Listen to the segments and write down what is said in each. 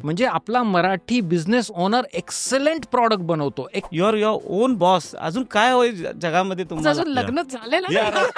म्हणजे आपला Marathi business owner excellent product बनवतो. Your your own boss. अजून काय होईल जगामध्ये तुम्हाला? अजून लग्नच झालेलं Yeah. नाही.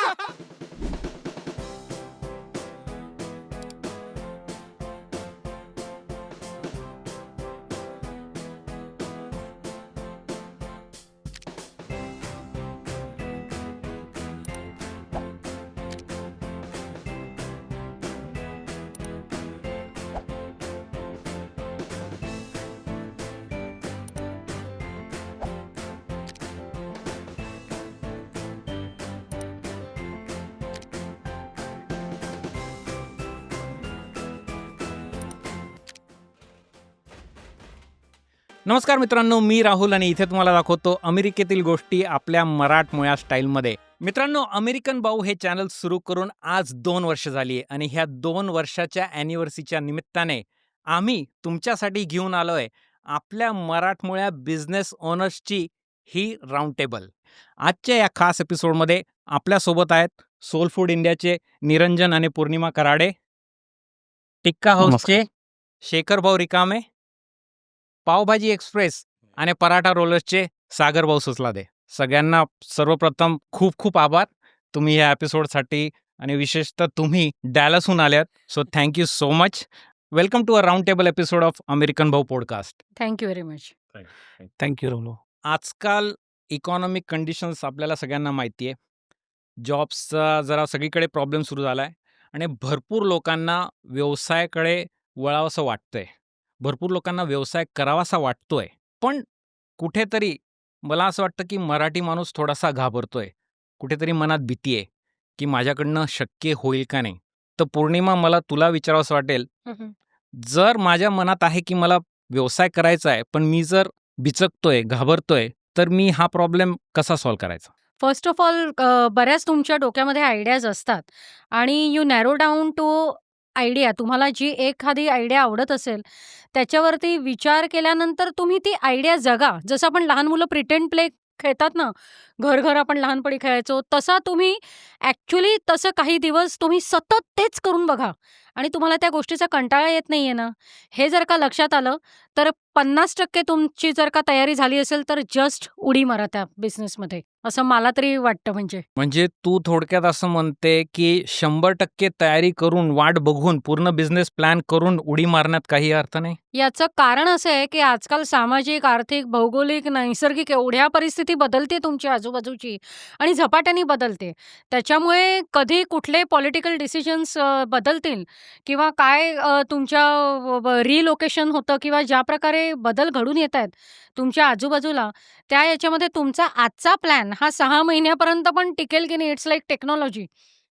नमस्कार मित्रांनो, मी राहुल आणि इथे तुम्हाला दाखवतो अमेरिकेतील गोष्टी आपल्या मराठमोळ्या स्टाईलमध्ये. मित्रांनो, अमेरिकन भाऊ हे चॅनल सुरू करून आज 2 वर्ष झाली आहे आणि ह्या 2 वर्षाच्या ॲनिव्हर्सरीच्या निमित्ताने आम्ही तुमच्यासाठी घेऊन आलोय आपल्या मराठमोळ्या बिझनेस ओनर्सची ही राऊंड टेबल. आजच्या या खास एपिसोडमध्ये आपल्यासोबत आहेत सोल फूड इंडियाचे निरंजन आणि पौर्णिमा कराडे, टिक्का हाऊसचे शेखर भाऊ रिकामे, पावभाजी एक्सप्रेस आणि पराठा रोलर्सचे सागर भाऊ सुचलादे. सगळ्यांना सर्वप्रथम खूप खूप आभार तुम्ही या एपिसोडसाठी आणि विशेषतः तुम्ही डॅलसहून आल्यात. So thank you so much. Welcome to a round table episode of American Bhau podcast. Thank you very much. Thank you Rahul. आजकाल इकॉनॉमिक कंडिशन्स आपल्याला सगळ्यांना माहिती आहे. जॉब्सचा जरा सगळीकडे प्रॉब्लेम सुरू झाला आहे आणि भरपूर लोकांना व्यवसायाकडे वळावंसं वाटतंय. भरपूर लोकांना व्यवसाय करावासा वाटतोय. पण कुठेतरी मला असं वाटतं की मराठी माणूस थोडासा घाबरतोय. कुठेतरी मनात भीती आहे की माझ्याकडनं शक्य होईल का नाही. तर पौर्णिमा, मला तुला विचारावंसं वाटेल, जर माझ्या मनात आहे की मला व्यवसाय करायचा आहे पण मी जर बिचकतोय, घाबरतोय, तर मी हा प्रॉब्लेम कसा सॉल्व्ह करायचा? फर्स्ट ऑफ ऑल बऱ्याच तुमच्या डोक्यामध्ये आयडियाज असतात आणि you narrow down to idea. तुम्हाला जी एखादी आयडिया आवडत असेल त्याच्यावरती विचार केल्यानंतर तुम्ही ती आयडिया जगा. जसं आपण लहान मुलं प्रिटेंड प्ले खेळतात ना, घर घर आपण लहानपणी खेळायचो, तसा तुम्ही ॲक्च्युली तसं काही दिवस तुम्ही सतत तेच करून बघा आणि तुम्हाला त्या गोष्टीचा कंटाळा येत नाहीये ना, हे जर का लक्षात आलं तर 50% तुमची जर का तयारी झाली असेल तर जस्ट उडी मारा त्या बिझनेसमध्ये, असं मला तरी वाटतं. म्हणजे तू थोडक्यात असं म्हणते की 100% तयारी करून, वाट बघून, पूर्ण बिझनेस प्लॅन करून उडी मारण्यात काही अर्थ नाही? याचं कारण असं आहे की आजकाल सामाजिक, आर्थिक, भौगोलिक, नैसर्गिक एवढ्या परिस्थिती बदलते तुमची आजूबाजूची आणि झपाट्याने बदलते. त्याच्यामुळे कधी कुठले पॉलिटिकल डिसिजन्स बदलतील किंवा काय तुमच्या रिलोकेशन होतं किंवा ज्या प्रकारे बदल घडून येत आहेत तुमच्या आजूबाजूला, त्या याच्यामध्ये तुमचा आजचा प्लॅन हा 6 महिन्यापर्यंत पण टिकेल की नाही, इट्स लाईक टेक्नॉलॉजी.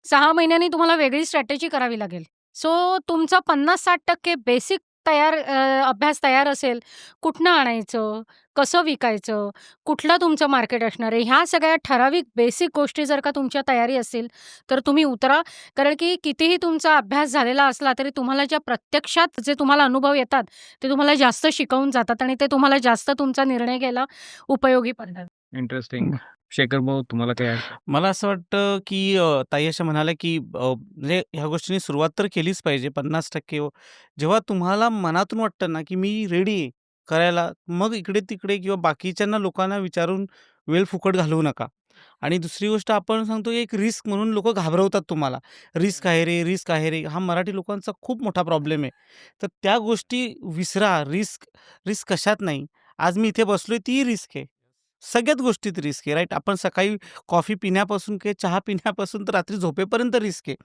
6 महिन्यांनी तुम्हाला वेगळी स्ट्रॅटेजी करावी लागेल. सो तुमचा 50-60% बेसिक अभ्यास तयार असेल, कुठनं आणायचं, कसं विकायचं, कुठलं तुमचं मार्केट असणार आहे, ह्या सगळ्या ठराविक बेसिक गोष्टी जर का तुमच्या तयारी असतील तर तुम्ही उतरा. कारण की कितीही तुमचा अभ्यास झालेला असला तरी तुम्हाला ज्या प्रत्यक्षात जे तुम्हाला अनुभव येतात ते तुम्हाला जास्त शिकवून जातात आणि ते तुम्हाला जास्त तुमचा निर्णय घ्यायला उपयोगी पडतात. इंटरेस्टिंग. शेखर भाऊ, तुम्हाला काय? मला असं वाटतं की ताई अशा म्हणाल्या की म्हणजे ह्या गोष्टींनी सुरुवात तर केलीच पाहिजे 50%. जेव्हा तुम्हाला मनातून वाटतं ना की मी रेडी आहे करायला, मग इकडे तिकडे किंवा बाकीच्यांना लोकांना विचारून वेळ फुकट घालवू नका. आणि दुसरी गोष्ट आपण सांगतो, एक रिस्क म्हणून लोक घाबरवतात तुम्हाला. रिस्क आहे रे, रिस्क आहे रे, हा मराठी लोकांचा खूप मोठा प्रॉब्लेम आहे. तर त्या गोष्टी विसरा. रिस्क रिस्क कशात नाही. आज मी इथे बसलोय ती रिस्क आहे. सगळ्यात गोष्टीत रिस्क आहे, राईट. आपण सकाळी कॉफी पिण्यापासून किंवा चहा पिण्यापासून तर रात्री झोपेपर्यंत रिस्क आहे.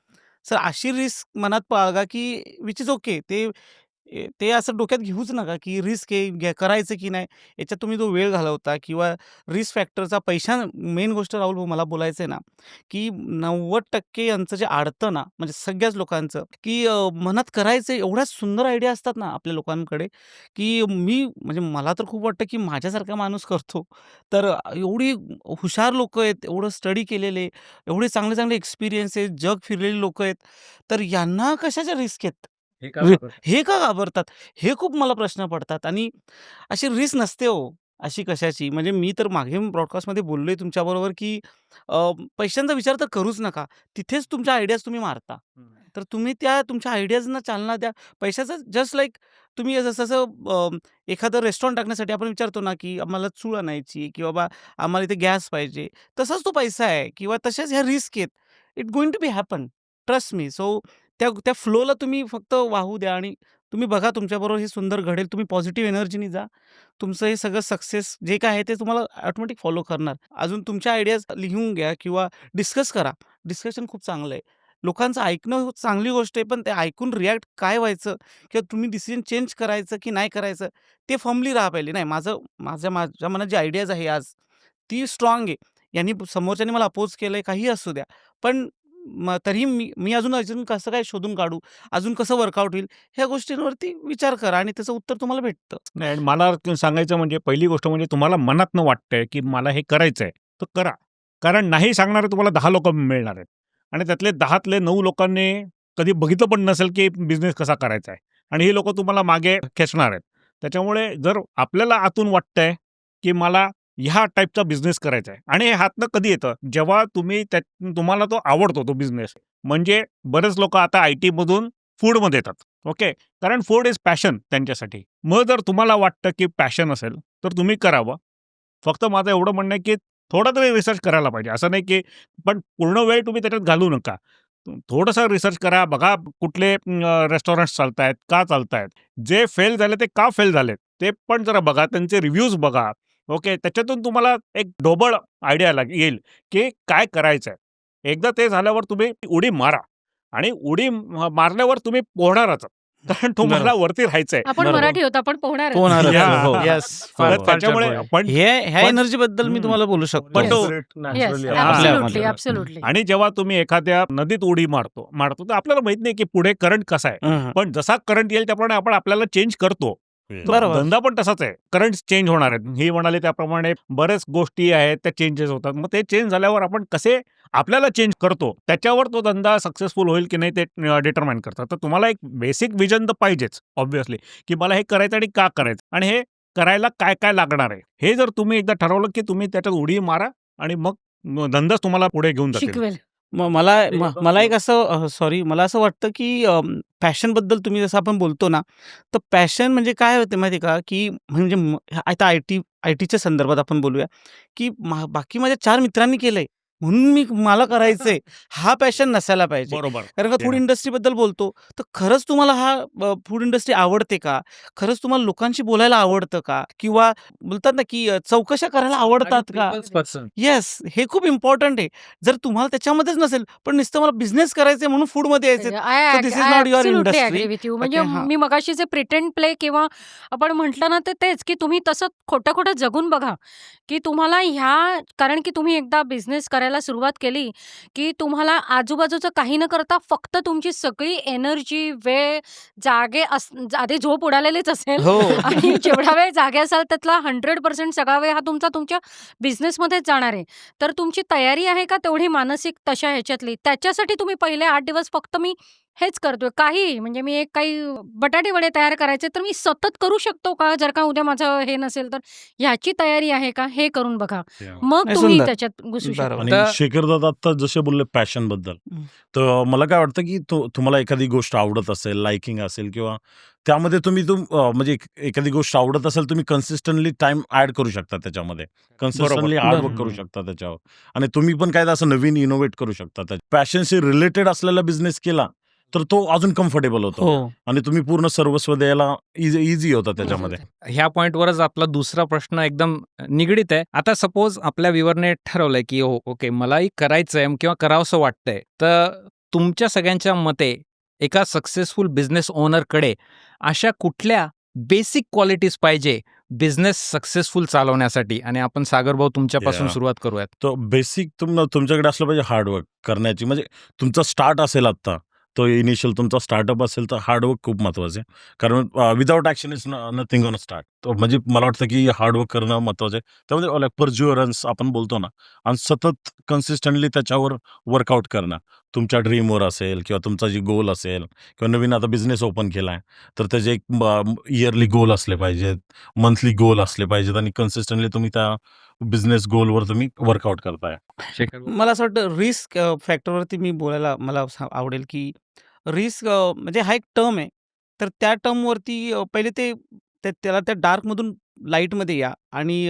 सर अशी रिस्क मनात बाळगा की विच इज ओके. ते असं डोक्यात घेऊच नका की रिस्क आहे, करायचं की नाही. याच्यात तुम्ही जो वेळ घालवता किंवा रिस्क फॅक्टरचा पैसा. मेन गोष्ट राहुल भाऊ मला बोलायचं आहे ना की 90% यांचं जे अडतं ना, म्हणजे सगळ्याच लोकांचं की मनात करायचं. एवढ्या सुंदर आयडिया असतात ना आपल्या लोकांकडे की म्हणजे मला तर खूप वाटतं की माझ्यासारखा माणूस करतो. तर एवढी हुशार लोक आहेत, एवढं स्टडी केलेले, एवढे चांगले चांगले एक्सपिरियन्स आहेत, जग फिरलेली लोक आहेत, तर यांना कशाच्या रिस्क आहेत, हे का घाबरतात, हे खूप मला प्रश्न पडतात. आणि अशी रिस्क नसते हो अशी कशाची. म्हणजे मी तर मागे ब्रॉडकास्टमध्ये बोललोय तुमच्याबरोबर की पैशांचा विचार तर करूच नका. तिथेच तुमच्या आयडियाज तुम्ही मारता. तर तुम्ही त्या तुमच्या आयडियाजना चालना द्या. पैशाचं जस्ट लाईक तुम्ही जसं एखादं रेस्टॉरंट टाकण्यासाठी आपण विचारतो ना, की आम्हाला चूल आणायची की बाबा आम्हाला इथे गॅस पाहिजे. तसाच तो पैसा आहे किंवा तशाच ह्या रिस्क आहेत. It going to be happen. Trust me. So त्या त्या फ्लोला तुम्ही फक्त वाहू द्या आणि तुम्ही बघा तुमच्याबरोबर हे सुंदर घडेल. तुम्ही पॉझिटिव्ह एनर्जीनी जा. तुमचं हे सगळं सक्सेस जे काय आहे ते तुम्हाला ऑटोमॅटिक फॉलो करणार. अजून तुमच्या आयडियाज लिहून घ्या किंवा डिस्कस करा. डिस्कशन खूप चांगलं आहे. लोकांचं ऐकणं चांगली गोष्ट आहे, पण ते ऐकून रिॲक्ट काय व्हायचं किंवा तुम्ही डिसिजन चेंज करायचं की नाही करायचं ते फर्मली राहा पाहिजे. नाही माझ्या माझ्या मनात जी आयडियाज आहे आज, ती स्ट्राँग आहे. यांनी समोरच्याने मला अपोज केलंय काहीही असू द्या. पण तरीही मी मी अजून कसं काय शोधून काढू, अजून कसं वर्कआउट होईल, ह्या गोष्टींवरती विचार करा आणि त्याचं उत्तर तुम्हाला भेटतं. नाही आणि मला सांगायचं म्हणजे पहिली गोष्ट म्हणजे तुम्हाला मनातनं वाटतंय, की मला हे करायचंय, तर करा. कारण नाही सांगणारे तुम्हाला 10 लोकं मिळणार आहेत आणि त्यातले 10तले 9 लोकांनी कधी बघितलं पण नसेल, की बिझनेस कसा करायचा आहे आणि ही लोकं तुम्हाला मागे खेचणार आहेत. त्याच्यामुळे जर आपल्याला आतून वाटतंय, की मला ह्या टाईपचा बिझनेस करायचा आहे आणि हे हातनं कधी येतं, जेव्हा तुम्हाला तो आवडतो तो बिझनेस. म्हणजे बरेच लोकं आता आय-टीमधून फूडमध्ये येतात. ओके. कारण फूड इज पॅशन त्यांच्यासाठी. मग जर तुम्हाला वाटतं की पॅशन असेल, तर तुम्ही करावं. फक्त माझं एवढं म्हणणं आहे की थोडा तरी रिसर्च करायला पाहिजे. असं नाही की पण पूर्ण वेळ तुम्ही त्याच्यात घालवू नका. थोडंसं रिसर्च करा. बघा कुठले रेस्टॉरंट्स चालतायत, का चालतायत? जे फेल झाले ते का फेल झालेत? ते पण जरा बघा. त्यांचे रिव्ह्यूज बघा. ओके. त्याच्यातून तुम्हाला एक ढोबळ आयडिया येईल की काय करायचंय. एकदा ते झाल्यावर तुम्ही उडी मारा आणि उडी मारल्यावर तुम्ही पोहणारच. कारण तुम्हाला बरोबर. वरती राहायचंय. आपण बरोबर. मराठी आहोत, आपण पोहणारच. पोहणारच. या. हो. Yes. फार तर फार छान त्याच्यामुळे point. पण ह्या पण एनर्जीबद्दल मी हं. तुम्हाला बोलू शकतो. पण तो येस, आपल्या- ॲब्सोल्युटली, आपल्या- ॲब्सोल्युटली. आणि जेव्हा तुम्ही एखाद्या नदीत उडी मारतो तर आपल्याला माहित नाही की पुढे करंट कसा आहे. हं, हं. पण जसा करंट येईल त्याप्रमाणे आपण आपल्याला चेंज करतो. तर बरोबर. धंदा पण तसाच आहे. करंट चेंज होणार आहेत. हे म्हणाले त्याप्रमाणे बऱ्याच गोष्टी आहेत त्या चेंजेस होतात. मग ते चेंज झाल्यावर आपण कसे आपल्याला चेंज करतो त्याच्यावर तो धंदा सक्सेसफुल होईल की नाही ते डिटरमाइन करतात. तर तुम्हाला एक बेसिक विजन तर पाहिजेच ऑब्व्हियसली, की मला हे करायचं आणि का करायचं आणि हे करायला काय काय लागणार आहे. हे जर तुम्ही एकदा ठरवलं की तुम्ही त्याच्यात उडी मारा आणि मग धंदाच तुम्हाला पुढे घेऊन जातील. शिकवेल. मला एक असं मला असं वाटतं की पॅशनबद्दल तुम्ही जसं आपण बोलतो ना, तर पॅशन म्हणजे काय होते माहिती आहे का, की म्हणजे आता आय-टीच्या संदर्भात आपण बोलूया, की बाकी माझ्या 4 मित्रांनी केलंय म्हणून मला करायचंय, हा पॅशन नसायला पाहिजे. बरोबर. कारण का फूड इंडस्ट्रीबद्दल बोलतो, तर खरंच तुम्हाला फूड इंडस्ट्री आवडते का? खरंच तुम्हाला लोकांशी बोलायला आवडतं का? किंवा बोलतात ना, की चौकशा करायला आवडतात का? येस, हे खूप इम्पॉर्टंट आहे. जर तुम्हाला त्याच्यामध्येच नसेल, पण नुसतं मला बिझनेस करायचंय म्हणून फूडमध्ये यायचंय, I so this is not your absolutely industry. Agree with you. म्हणजे ओके, हां. मी मगाशी जे प्रिटेंड प्ले किंवा आपण म्हटलं ना, तर तेच की तुम्ही तसं खोटं-खोटं जगून बघा, की तुम्हाला कारण की तुम्ही एकदा बिझनेस करायला सुरुवात केली, की तुम्हाला आजूबाजूचं काही न करता फक्त तुमची सगळी एनर्जी, वेळ, आधी झोप उडालेलीच असेल हो. आणि जेवढा वेळ जागे असाल त्यातला 100% सगळा वेळ हा तुमच्या बिझनेसमध्येच जाणार आहे. तर तुमची तयारी आहे का तेवढी मानसिक तशा ह्याच्यातली? त्याच्यासाठी तुम्ही पहिले 8 दिवस फक्त मी हेच करतोय. काहीही म्हणजे मी काही बटाटे वडे तयार करायचे तर मी सतत करू शकतो का? जर का उद्या माझं हे नसेल तर ह्याची तयारी आहे का? हे करून बघा. मग नाही, तुम्ही सुंदर. त्याच्यात घुसू शकता. बरोबर. आणि तर- शेखर दादा आता जसे बोलले पॅशन बद्दल, हं. तर मला काय वाटतं की तुम्हाला एखादी गोष्ट आवडत असेल, लाइकिंग असेल किंवा त्यामध्ये म्हणजे एखादी गोष्ट आवडत असेल, तुम्ही कन्सिस्टंटली टाइम ऍड करू शकता त्याच्यामध्ये. कन्सिस्टंटली हार्ड वर्क करू बरोबर. शकता त्याच्यावर आणि तुम्ही पण काय असं नवीन इनोव्हेट करू शकता. पॅशनशी रिलेटेड असलेला बिझनेस केला तर तो अजून कम्फर्टेबल होतो हो. आणि तुम्ही पूर्ण सर्वस्व द्यायला इझी होतं त्याच्यामध्ये. ह्या पॉईंटवरच आपला दुसरा प्रश्न एकदम निगडीत आहे. आता सपोज आपल्या व्ह्युअरने ठरवलंय की ओके मलाही करायचंय किंवा करावंसं वाटतंय, तर तुमच्या सगळ्यांच्या मते एका सक्सेसफुल बिझनेस ओनरकडे अशा कुठल्या बेसिक क्वालिटीज पाहिजे बिझनेस सक्सेसफुल चालवण्यासाठी? आणि आपण सागरभाऊ तुमच्यापासून Yeah. सुरुवात करूयात. तो बेसिक तुमच्याकडे असलं पाहिजे हार्डवर्क करण्याची. म्हणजे तुमचा स्टार्ट असेल आत्ता, तो इनिशियल तुमचा स्टार्टअप असेल तर हार्डवर्क खूप महत्त्वाचं आहे. कारण without action is nothing on start. म्हणजे मला वाटतं की हार्डवर्क करणं महत्त्वाचं आहे. त्यामध्ये परज्युअरन्स आपण बोलतो ना, आणि सतत कन्सिस्टंटली त्याच्यावर वर्कआउट करणं. तुमच्या ड्रीमवर असेल किंवा तुमचा जी गोल असेल किंवा नवीन आता बिझनेस ओपन केला आहे, तर त्याचे एक इयरली गोल असले पाहिजेत, मंथली गोल असले पाहिजेत आणि कन्सिस्टंटली तुम्ही त्या बिझनेस गोलवर तुम्ही वर्कआउट करताय. मला असं वाटतं रिस्क फॅक्टरवरती मी बोलायला मला आवडेल, की रिस्क म्हणजे हा एक टर्म आहे. तर त्या टर्मवरती पहिले त्याला त्या डार्कमधून लाईटमध्ये या आणि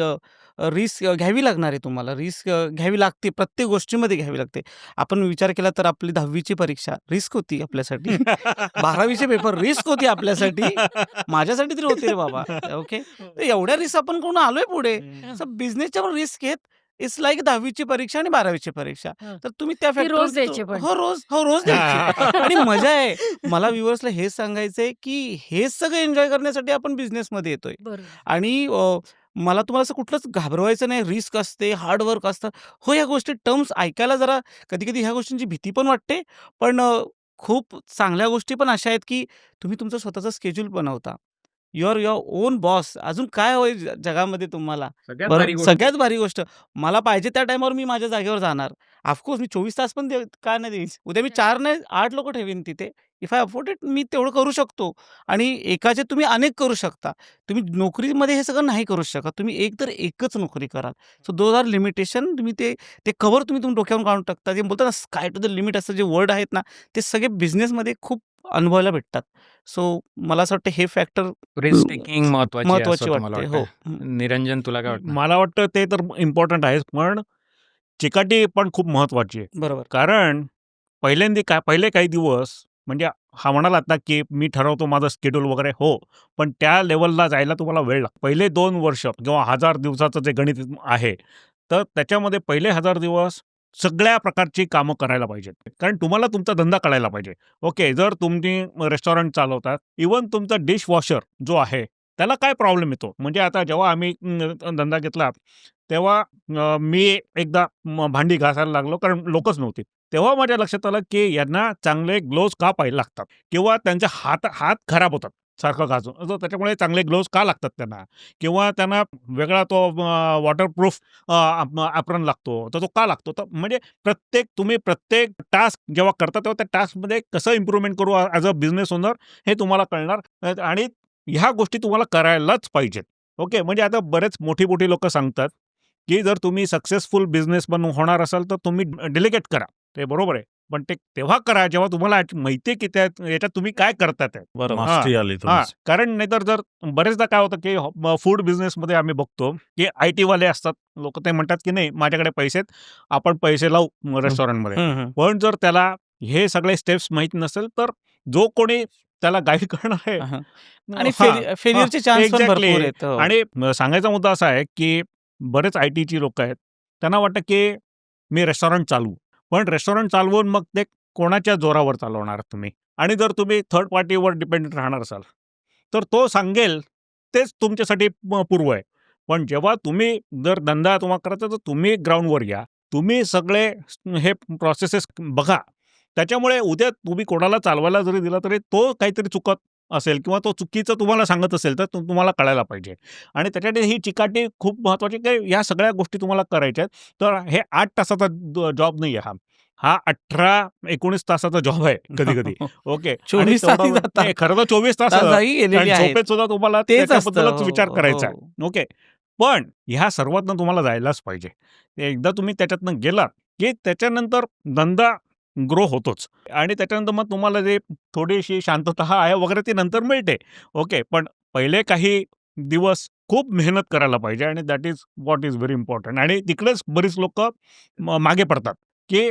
रिस्क घ्यावी लागणार आहे तुम्हाला. रिस्क घ्यावी लागते. प्रत्येक गोष्टीमध्ये घ्यावी लागते. आपण विचार केला तर आपली 10वी परीक्षा रिस्क होती आपल्यासाठी. 12वीचे पेपर रिस्क होती आपल्यासाठी. माझ्यासाठी तरी होती रे बाबा. ओके. तर एवढ्या रिस्क आपण करून आलोय पुढे. असं बिझनेसच्या पण रिस्क आहेत. इट्स लाइक 10वीची परीक्षा आणि 12वीची परीक्षा. हं. तर तुम्ही त्या ती रोज द्यायची फॅक्टरवर पण. रोज द्यायची. आणि मजा आहे. मला व्ह्युअर्सला हेच सांगायचंय, की हेच सगळं एन्जॉय करण्यासाठी आपण बिझनेसमध्ये येतोय. बरोबर. आणि मला तुम्हाला असं कुठलंच घाबरवायचं नाही. रिस्क असते, हार्ड वर्क असतं. हो, ह्या गोष्टी टर्म्स ऐकायला जरा कधी-कधी ह्या गोष्टींची भीती पण वाटते. पण खूप चांगल्या गोष्टी पण अशा आहेत, की तुम्ही तुमचं स्वतःचं शेड्यूल बनवता. You are your own boss. अजून काय हवंय जगामध्ये तुम्हाला? सगळ्यात बरं, भारी गोष्ट. सगळ्यात भारी गोष्ट, मला पाहिजे त्या टाईमावर मी माझ्या जागेवर जाणार. ऑफकोर्स मी 24 तास पण का नाही देईन. उद्या मी 4 नाही 8 लोकं ठेवीन तिथे. इफ आय अफोर्ड इट, मी तेवढं करू शकतो. आणि एकाचे तुम्ही अनेक करू शकता. तुम्ही नोकरीमध्ये हे सगळं नाही करू शकत. तुम्ही एक तर एकच नोकरी कराल. So those are limitation. तुम्ही ते कव्हर तुम्ही डोक्यावरून काढून टाकता. ते बोलतात ना, स्काय टू द लिमिट असं जे वर्ड आहेत ना, ते सगळे बिझनेसमध्ये खूप अनुभवायला भेटतात. सो मला असं वाटतं हे फॅक्टर रिस्क टेकिंग महत्वाची आहे असं महत्वाची तुम्हाला वाटते. वाटतं. हो. निरंजन, तुला काय वाटतं? मला वाटतं ते तर इम्पॉर्टंट आहेच, पण चिकाटी पण खूप महत्वाची आहे. बरोबर. कारण पहिले काही दिवस म्हणजे हा म्हणालात ना, की मी ठरवतो माझं शेड्यूल वगैरे, हो. पण त्या लेव्हलला जायला तुम्हाला वेळ लागतो. पहिले 2 वर्ष किंवा 1000 दिवसाचं जे गणित आहे, तर त्याच्यामध्ये पहिले 1000 दिवस सगळ्या प्रकारची कामं करायला पाहिजेत. कारण तुम्हाला तुमचा धंदा कळायला पाहिजे. ओके, जर तुम्ही रेस्टॉरंट चालवतात, इव्हन तुमचा डिशवॉशर जो आहे, त्याला काय प्रॉब्लेम येतो. म्हणजे आता जेव्हा आम्ही धंदा घेतला, तेव्हा मी एकदा भांडी घासायला लागलो, कारण लोकच नव्हती. तेव्हा माझ्या लक्षात आलं, की यांना चांगले ग्लोव्हज का पाहिजे लागतात किंवा त्यांचे हात खराब होतात सारखं घासून. तर त्याच्यामुळे चांगले ग्लोव्हज का लागतात त्यांना, किंवा त्यांना वेगळा तो वॉटरप्रूफ ॲप्रॉन लागतो. तर तो का लागतो? तर म्हणजे तुम्ही प्रत्येक टास्क जेव्हा करता, तेव्हा त्या टास्कमध्ये कसं इम्प्रूव्हमेंट करू ॲज अ बिझनेस ओनर, हे तुम्हाला कळणार. आणि ह्या गोष्टी तुम्हाला करायलाच पाहिजेत. ओके, म्हणजे आता बरेच मोठी लोकं सांगतात, की जर तुम्ही सक्सेसफुल बिझनेसमन होणार असाल, तर तुम्ही डेलिगेट करा. ते बरोबर आहे. पण ते तेव्हा करा जेव्हा तुम्हाला माहिती आहे, की याच्यात तुम्ही काय करताय ते. बरोबर. मास्टरी आली हां, तुमची. कारण नाहीतर जर बरेचदा काय होतं, की फूड बिझनेसमध्ये आम्ही बघतो, की IT वाले असतात. लोकं ते म्हणतात, की नाही माझ्याकडे पैसे आहेत, आपण पैसे लावू रेस्टॉरंटमध्ये. हं, हं. पण जर त्याला हे सगळे स्टेप्स माहीत नसेल, तर जो कोणी त्याला गाईड करणार आहे, हां. आणि हां, फेल्युअरचे चान्स पण एक्झॅक्टली. भरपूर आहेत. हो. आणि सांगायचा मुद्दा असा आहे, की बरेच ITची लोकं आहेत. त्यांना वाटतं, की मी रेस्टॉरंट चालवू. पण रेस्टॉरंट चालवून मग ते कोणाच्या जोरावर चालवणार तुम्ही? आणि जर तुम्ही थर्ड पार्टीवर डिपेंडंट राहणार असाल, तर तो सांगेल तेच तुमच्यासाठी पूर्व आहे. पण जेव्हा तुम्ही जर धंदा तुम्हाला करायचा, तर तुम्ही ग्राउंडवर या. तुम्ही सगळे हे प्रोसेसेस बघा. त्याच्यामुळे उद्या तुम्ही कोणाला चालवायला जरी दिला, तरी तो काहीतरी चुकत असेल किंवा तो चुकीचं तुम्हाला सांगत असेल, तर तुम्हाला कळायला पाहिजे. आणि त्याच्यासाठी ही चिकाटी खूप महत्त्वाची, की ह्या सगळ्या गोष्टी तुम्हाला करायच्या आहेत. तर हे 8 तासाचा जॉब नाही आहे हा. हा 18-19 तासाचा जॉब आहे कधी-कधी. ओके. आणि 24 तासही तेवढा जातात. नाही, खरं तर 24 तास तासही गेलेली कारण आहेत. झोपेत सुद्धा तुम्हाला तेच असतं. त्याच्याबद्दलच विचार हो, करायचा आहे. हो. ओके. पण ह्या सर्वातनं तुम्हाला जायलाच पाहिजे. एकदा तुम्ही त्याच्यातनं गेलात, की त्याच्यानंतर धंदा ग्रो होतोच. आणि त्याच्यानंतर मग तुम्हाला जे थोडीशी शांतता आहे वगैरे ती नंतर मिळते. ओके. पण पहिले काही दिवस खूप मेहनत करायला पाहिजे, आणि that is what is very important. आणि तिकडेच बरीच लोकं मागे पडतात, की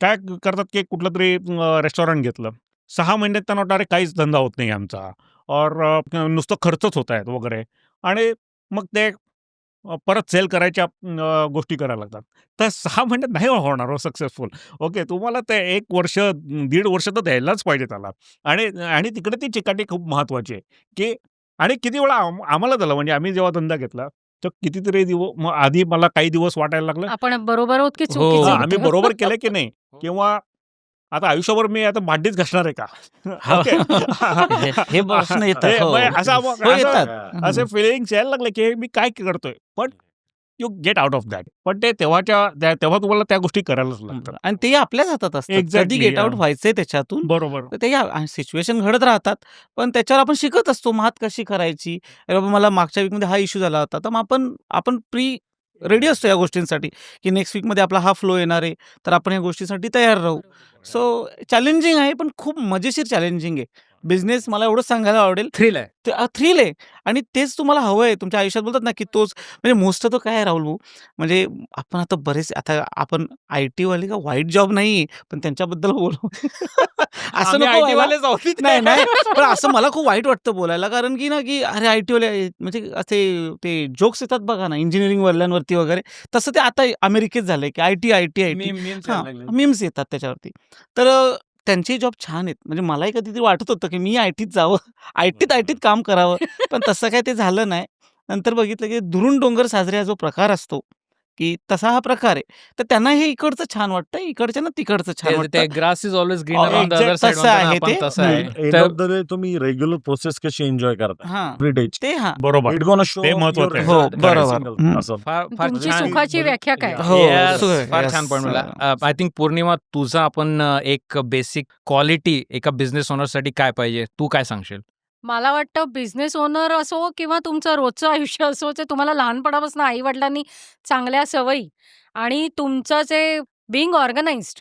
काय करतात, की कुठलं तरी रेस्टॉरंट घेतलं. 6 महिन्यात त्यांना वाटतं, अरे काहीच धंदा होत नाही आमचा, और नुसतं खर्चच होत आहेत वगैरे. आणि मग ते परत सेल करायच्या गोष्टी करायला लागतात. तर 6 महिन्यात नाही होणार हो सक्सेसफुल. ओके, तुम्हाला ते 1 वर्ष, 1.5 वर्ष तर द्यायलाच पाहिजे त्याला. आणि आणि तिकडे ती चिकाटी खूप महत्त्वाची आहे, की आणि किती वेळा आम्हाला झालं, म्हणजे आम्ही जेव्हा धंदा घेतला, तर कितीतरी मग आधी मला काही दिवस वाटायला लागलं, आपण बरोबर आहोत की हो. चुकीचं आम्ही होतं? बरोबर केलं की नाही, किंवा आता आयुष्यभर मी आता भांडीच घासणार आहे का? हो. ओके. हे प्रश्न येतात. हे हो. म्हणजे हो, येतात. असे फिलिंग्स यायला लागले, की मी काय करतोय? पण you get out of that. पण ते तेव्हा तुम्हाला त्या गोष्टी करायलाच लागतात. आणि ते आपल्याच हातात असतं. कधी एक्झॅक्टली. गेट आउट व्हायचंय त्याच्यातून. बरोबर. तर ते सिच्युएशन घडत राहतात. पण त्याच्यावर आपण शिकत असतो मात कशी करायची. अरे बाबा, मला मागच्या वीकमध्ये हा इश्यू झाला होता. तर मग आपण रेडी असतो या गोष्टींसाठी, की नेक्स्ट वीकमध्ये आपला हा फ्लो येणार आहे. तर आपण या गोष्टीसाठी तयार राहू. सो चॅलेंजिंग आहे, पण खूप मजेशीर चॅलेंजिंग आहे. बिझनेस मला एवढंच सांगायला आवडेल थ्रिल आहे. थ्रिल आहे आणि तेच तुम्हाला हवं आहे तुमच्या आयुष्यात. बोलतात ना की तोच म्हणजे मोस्ट ऑफ काय आहे राहुल भाऊ, म्हणजे आपण आता बरेच आता आपण IT वाले का वाईट जॉब नाही पण त्यांच्याबद्दल बोलू असं आम्ही नको IT व्हायला. वालेच आहोत इथे. नाही नाही पण असं मला खूप वाईट वाटतं बोलायला, कारण की ना की अरे IT वाले म्हणजे असे ते जोक्स येतात बघा ना इंजिनिअरिंग वाल्यांवरती वगैरे, तसं ते आता अमेरिकेत झालंय की IT Memes हां, यायला लागले. मीम्स येतात त्याच्यावरती. तर त्यांचे जॉब छान आहेत. म्हणजे मलाही कधीतरी वाटत होतं की मी IT त जावं, IT त काम करावं. पण तसं काही ते झालं नाही. नंतर बघितलं की दुरून डोंगर साजरे हा जो प्रकार असतो, की तसा हा प्रकार आहे. तर त्यांना हे इकडचं छान वाटतं, इकडच्यांना तिकडचं छान ते वाटतं. Grass is always greener on the exact other side तसं म्हणतो ना आहे आपण, ते. तसं आहे. एंड तर ऑफ द डे तुम्ही रेग्युलर प्रोसेस कशी एन्जॉय करताय हां, एव्हरी डेची. ते हां. बरोबर. इट गोना शो ते महत्वाचं आहे. हो, every बरोबर. single हं. असं. फार फार तुमची छान. सुखाची व्याख्या काय? हो, Yes, फार yes. छान पॉईंट बोलला. आय थिंक पौर्णिमा, तुझं आपण एक बेसिक क्वालिटी एका बिझनेस ओनरसाठी काय पाहिजे, तू काय सांगशील? मला वाटतं बिझनेस ओनर असो किंवा तुमचं रोजचं आयुष्य असो, जे तुम्हाला लहानपणापासून आई-वडिलांनी चांगल्या सवयी आणि तुमचं जे बीइंग ऑर्गनाइज्ड,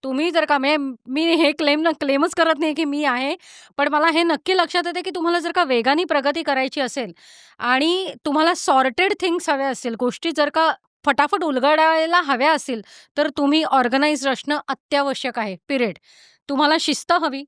तुम्ही जर का म्हणजे मी हे क्लेमच करत नाही की मी आहे. पण मला हे नक्की लक्षात येते की तुम्हाला जर का वेगाने प्रगती करायची असेल आणि तुम्हाला सॉर्टेड थिंग्स हव्या असतील, गोष्टी जर का फटाफट उलगडायला हव्या असतील, तर तुम्ही ऑर्गनाइज्ड असणं अत्यावश्यक आहे, पिरियड. तुम्हाला शिस्त हवी.